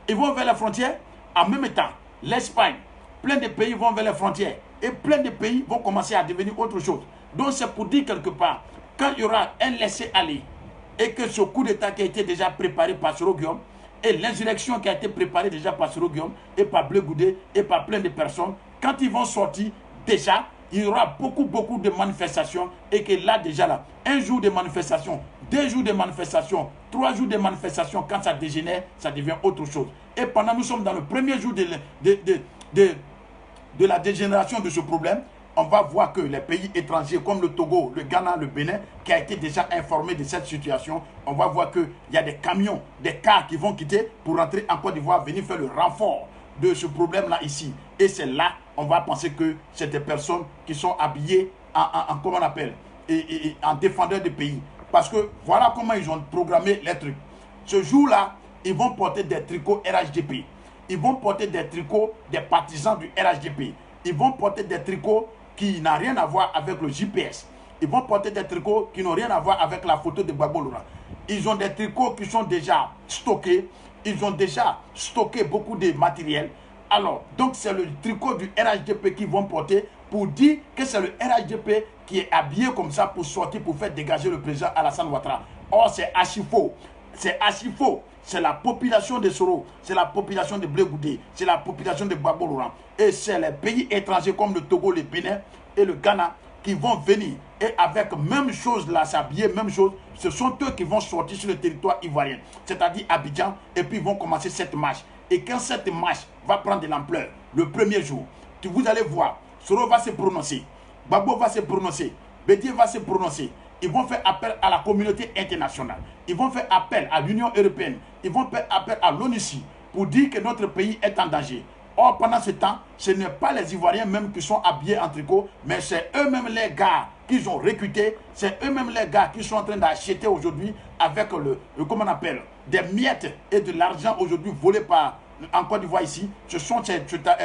Ils vont vers les frontières. En même temps, l'Espagne, plein de pays vont vers les frontières. Et plein de pays vont commencer à devenir autre chose. Donc, c'est pour dire quelque part, quand il y aura un laisser-aller, et que ce coup d'État qui a été déjà préparé par Soro Guillaume, et l'insurrection qui a été préparée déjà par Soro Guillaume, et par Blé Goudé, et par plein de personnes, quand ils vont sortir, déjà, il y aura beaucoup de manifestations, et que là, déjà là, un jour de manifestation, 2 jours de manifestation, 3 jours de manifestation, quand ça dégénère, ça devient autre chose. Et pendant nous sommes dans le premier jour de la dégénération de ce problème, on va voir que les pays étrangers comme le Togo, le Ghana, le Bénin, qui a été déjà informé de cette situation, on va voir qu'il y a des camions, des cars qui vont quitter pour rentrer en Côte d'Ivoire, venir faire le renfort de ce problème-là ici. Et c'est là, on va penser que c'est des personnes qui sont habillées en comment on appelle, en défendeurs de pays. Parce que voilà comment ils ont programmé les trucs. Ce jour-là, ils vont porter des tricots RHDP. Ils vont porter des tricots des partisans du RHDP. Ils vont porter des tricots qui n'ont rien à voir avec le GPS. Ils vont porter des tricots qui n'ont rien à voir avec la photo de Gbagbo Laurent. Ils ont des tricots qui sont déjà stockés. Ils ont déjà stocké beaucoup de matériel. Alors, donc c'est le tricot du RHDP qu'ils vont porter pour dire que c'est le RHDP qui est habillé comme ça pour sortir, pour faire dégager le président Alassane Ouattara. Or, c'est archi faux. C'est archi faux. C'est la population de Soro, c'est la population de Blé Goudé, c'est la population de Gbagbo Laurent. Et c'est les pays étrangers comme le Togo, le Bénin et le Ghana qui vont venir. Et avec même chose là, s'habiller, même chose, ce sont eux qui vont sortir sur le territoire ivoirien, c'est-à-dire Abidjan, et puis ils vont commencer cette marche. Et quand cette marche va prendre de l'ampleur, le premier jour, vous allez voir, Soro va se prononcer, Gbagbo va se prononcer, Bédié va se prononcer. Ils vont faire appel à la communauté internationale. Ils vont faire appel à l'Union européenne. Ils vont faire appel à l'ONUCI pour dire que notre pays est en danger. Or, pendant ce temps, ce n'est pas les Ivoiriens même qui sont habillés en tricot, mais c'est eux-mêmes les gars qu'ils ont recrutés. C'est eux-mêmes les gars qui sont en train d'acheter aujourd'hui avec comment on appelle, des miettes et de l'argent aujourd'hui volé par en Côte d'Ivoire ici. Ce sont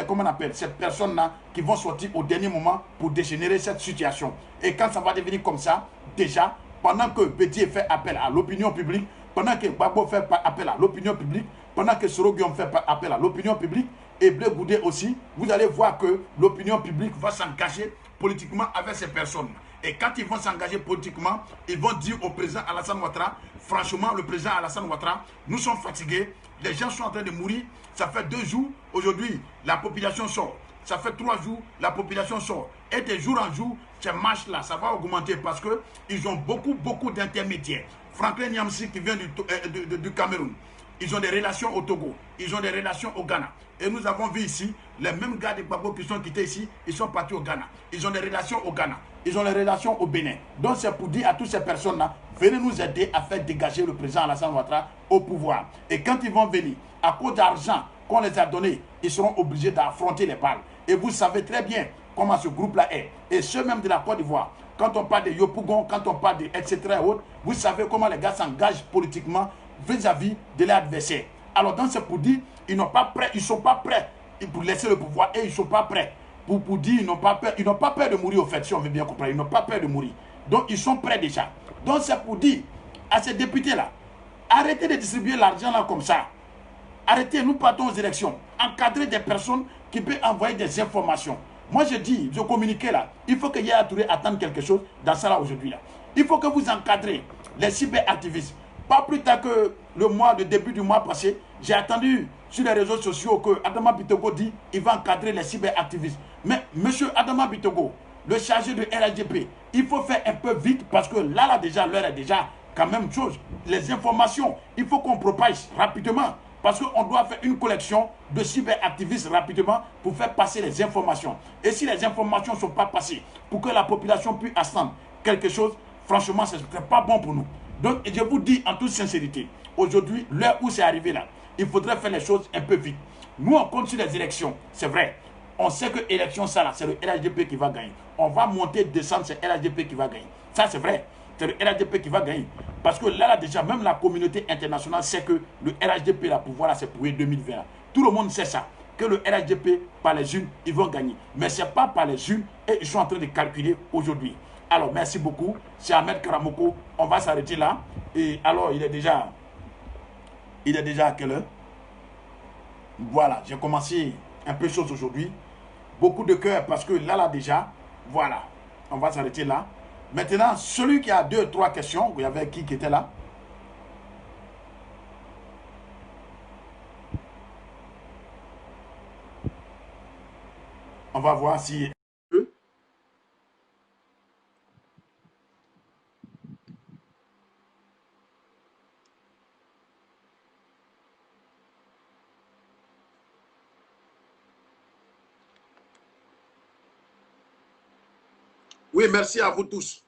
comment on appelle, ces personnes-là qui vont sortir au dernier moment pour dégénérer cette situation. Et quand ça va devenir comme ça, déjà, pendant que Bédié fait appel à l'opinion publique, pendant que Gbagbo fait appel à l'opinion publique, pendant que Soro Guillaume fait appel à l'opinion publique, et Blé Goudé aussi, vous allez voir que l'opinion publique va s'engager politiquement avec ces personnes. Et quand ils vont s'engager politiquement, ils vont dire au président Alassane Ouattara, franchement, le président Alassane Ouattara, nous sommes fatigués, les gens sont en train de mourir, ça fait 2 jours, aujourd'hui, la population sort. Ça fait 3 jours, la population sort. Et de jour en jour, ces marches-là, ça va augmenter parce qu'ils ont beaucoup d'intermédiaires. Franklin Nyamsi qui vient du Cameroun, ils ont des relations au Togo, ils ont des relations au Ghana. Et nous avons vu ici, les mêmes gars de Gbagbo qui sont quittés ici, ils sont partis au Ghana. Ils ont des relations au Ghana. Ils ont des relations au Bénin. Donc c'est pour dire à toutes ces personnes-là, venez nous aider à faire dégager le président Alassane Ouattara au pouvoir. Et quand ils vont venir, à cause d'argent qu'on les a donné, ils seront obligés d'affronter les balles. Et vous savez très bien comment ce groupe-là est. Et ceux même de la Côte d'Ivoire, quand on parle de Yopougon, quand on parle de etc. et autres, vous savez comment les gars s'engagent politiquement vis-à-vis de l'adversaire. Alors donc c'est pour dire, ils n'ont pas prêt, ils sont pas prêts pour laisser le pouvoir et ils sont pas prêts pour dire, ils n'ont pas peur de mourir au fait, si on veut bien comprendre, ils n'ont pas peur de mourir. Donc ils sont prêts déjà. Donc c'est pour dire à ces députés-là, arrêtez de distribuer l'argent là comme ça. Arrêtez, nous partons aux élections. Encadrez des personnes qui peuvent envoyer des informations. Moi je dis, je communiquais là, il faut que Yaya Touré attende quelque chose dans ça là aujourd'hui là. Il faut que vous encadrez les cyberactivistes. Pas plus tard que le début du mois passé, j'ai attendu sur les réseaux sociaux que Adama Bitogo dit qu'il va encadrer les cyberactivistes. Mais monsieur Adama Bitogo, le chargé de RHDP, il faut faire un peu vite parce que là déjà, l'heure est déjà quand même chose. Les informations, il faut qu'on propage rapidement. Parce qu'on doit faire une collection de cyberactivistes rapidement pour faire passer les informations. Et si les informations ne sont pas passées pour que la population puisse attendre quelque chose, franchement, ce ne serait pas bon pour nous. Donc, je vous dis en toute sincérité, aujourd'hui, l'heure où c'est arrivé là, il faudrait faire les choses un peu vite. Nous, on compte sur les élections, c'est vrai. On sait que l'élection, ça là, c'est le RHDP qui va gagner. On va monter, descendre, c'est le RHDP qui va gagner. Ça, c'est vrai. C'est le RHDP qui va gagner. Parce que là, déjà, même la communauté internationale sait que le RHDP, la pouvoir, là, c'est pour 2020. Là. Tout le monde sait ça. Que le RHDP, par les unes, ils vont gagner. Mais ce n'est pas par les unes et ils sont en train de calculer aujourd'hui. Alors, merci beaucoup. C'est Ahmed Karamoko. On va s'arrêter là. Et alors, il est déjà à quelle heure? Voilà, j'ai commencé un peu de choses aujourd'hui. Beaucoup de cœur parce que là déjà, voilà. On va s'arrêter là. Maintenant, celui qui a 2 ou 3 questions, il y avait qui était là? On va voir si... Oui, merci à vous tous.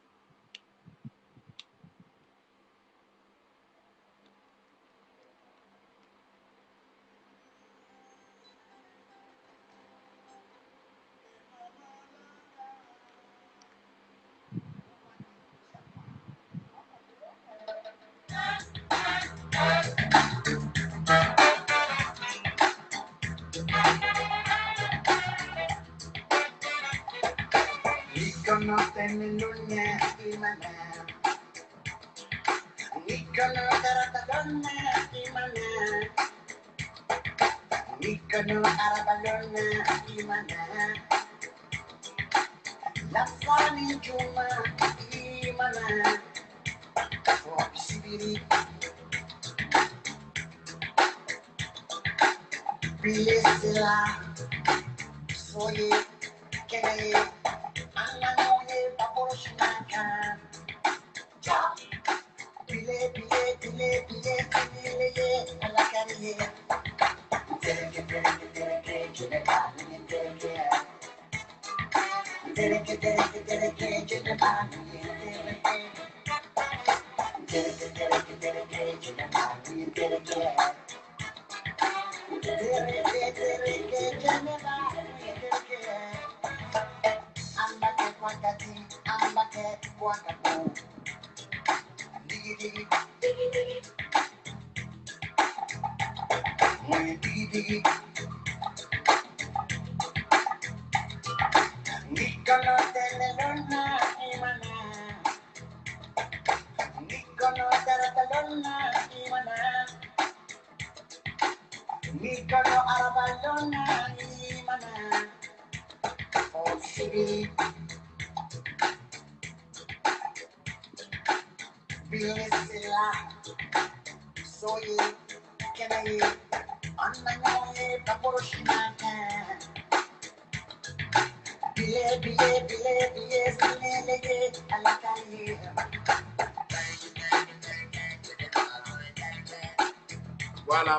Voilà,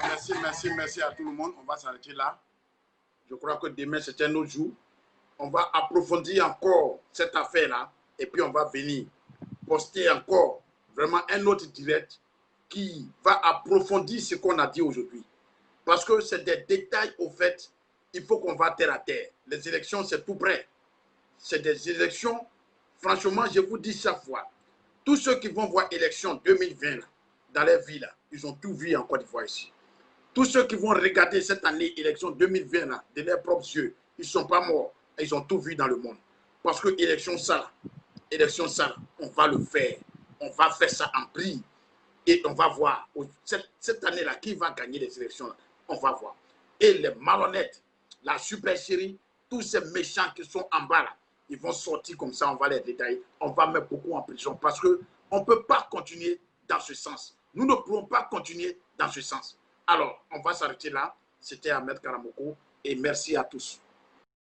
merci à tout le monde. On va s'arrêter là. Je crois que demain, c'est un autre jour. On va approfondir encore cette affaire-là. Et puis, on va venir poster encore vraiment un autre direct qui va approfondir ce qu'on a dit aujourd'hui. Parce que c'est des détails, au fait, il faut qu'on va terre à terre. Les élections, c'est tout près. C'est des élections, franchement, je vous dis chaque fois, tous ceux qui vont voir élection 2020 là, dans les villes, ils ont tout vu en Côte d'Ivoire ici. Tous ceux qui vont regarder cette année, élection 2020 là, de leurs propres yeux, ils ne sont pas morts. Ils ont tout vu dans le monde. Parce que élection ça, on va le faire. On va faire ça en prix. Et on va voir, cette année-là, qui va gagner les élections là, on va voir. Et les malhonnêtes, la supercherie, tous ces méchants qui sont en bas là, ils vont sortir comme ça, on va les détailler. On va mettre beaucoup en prison parce qu'on ne peut pas continuer dans ce sens. Nous ne pouvons pas continuer dans ce sens. Alors, on va s'arrêter là. C'était Ahmed Karamoko et merci à tous.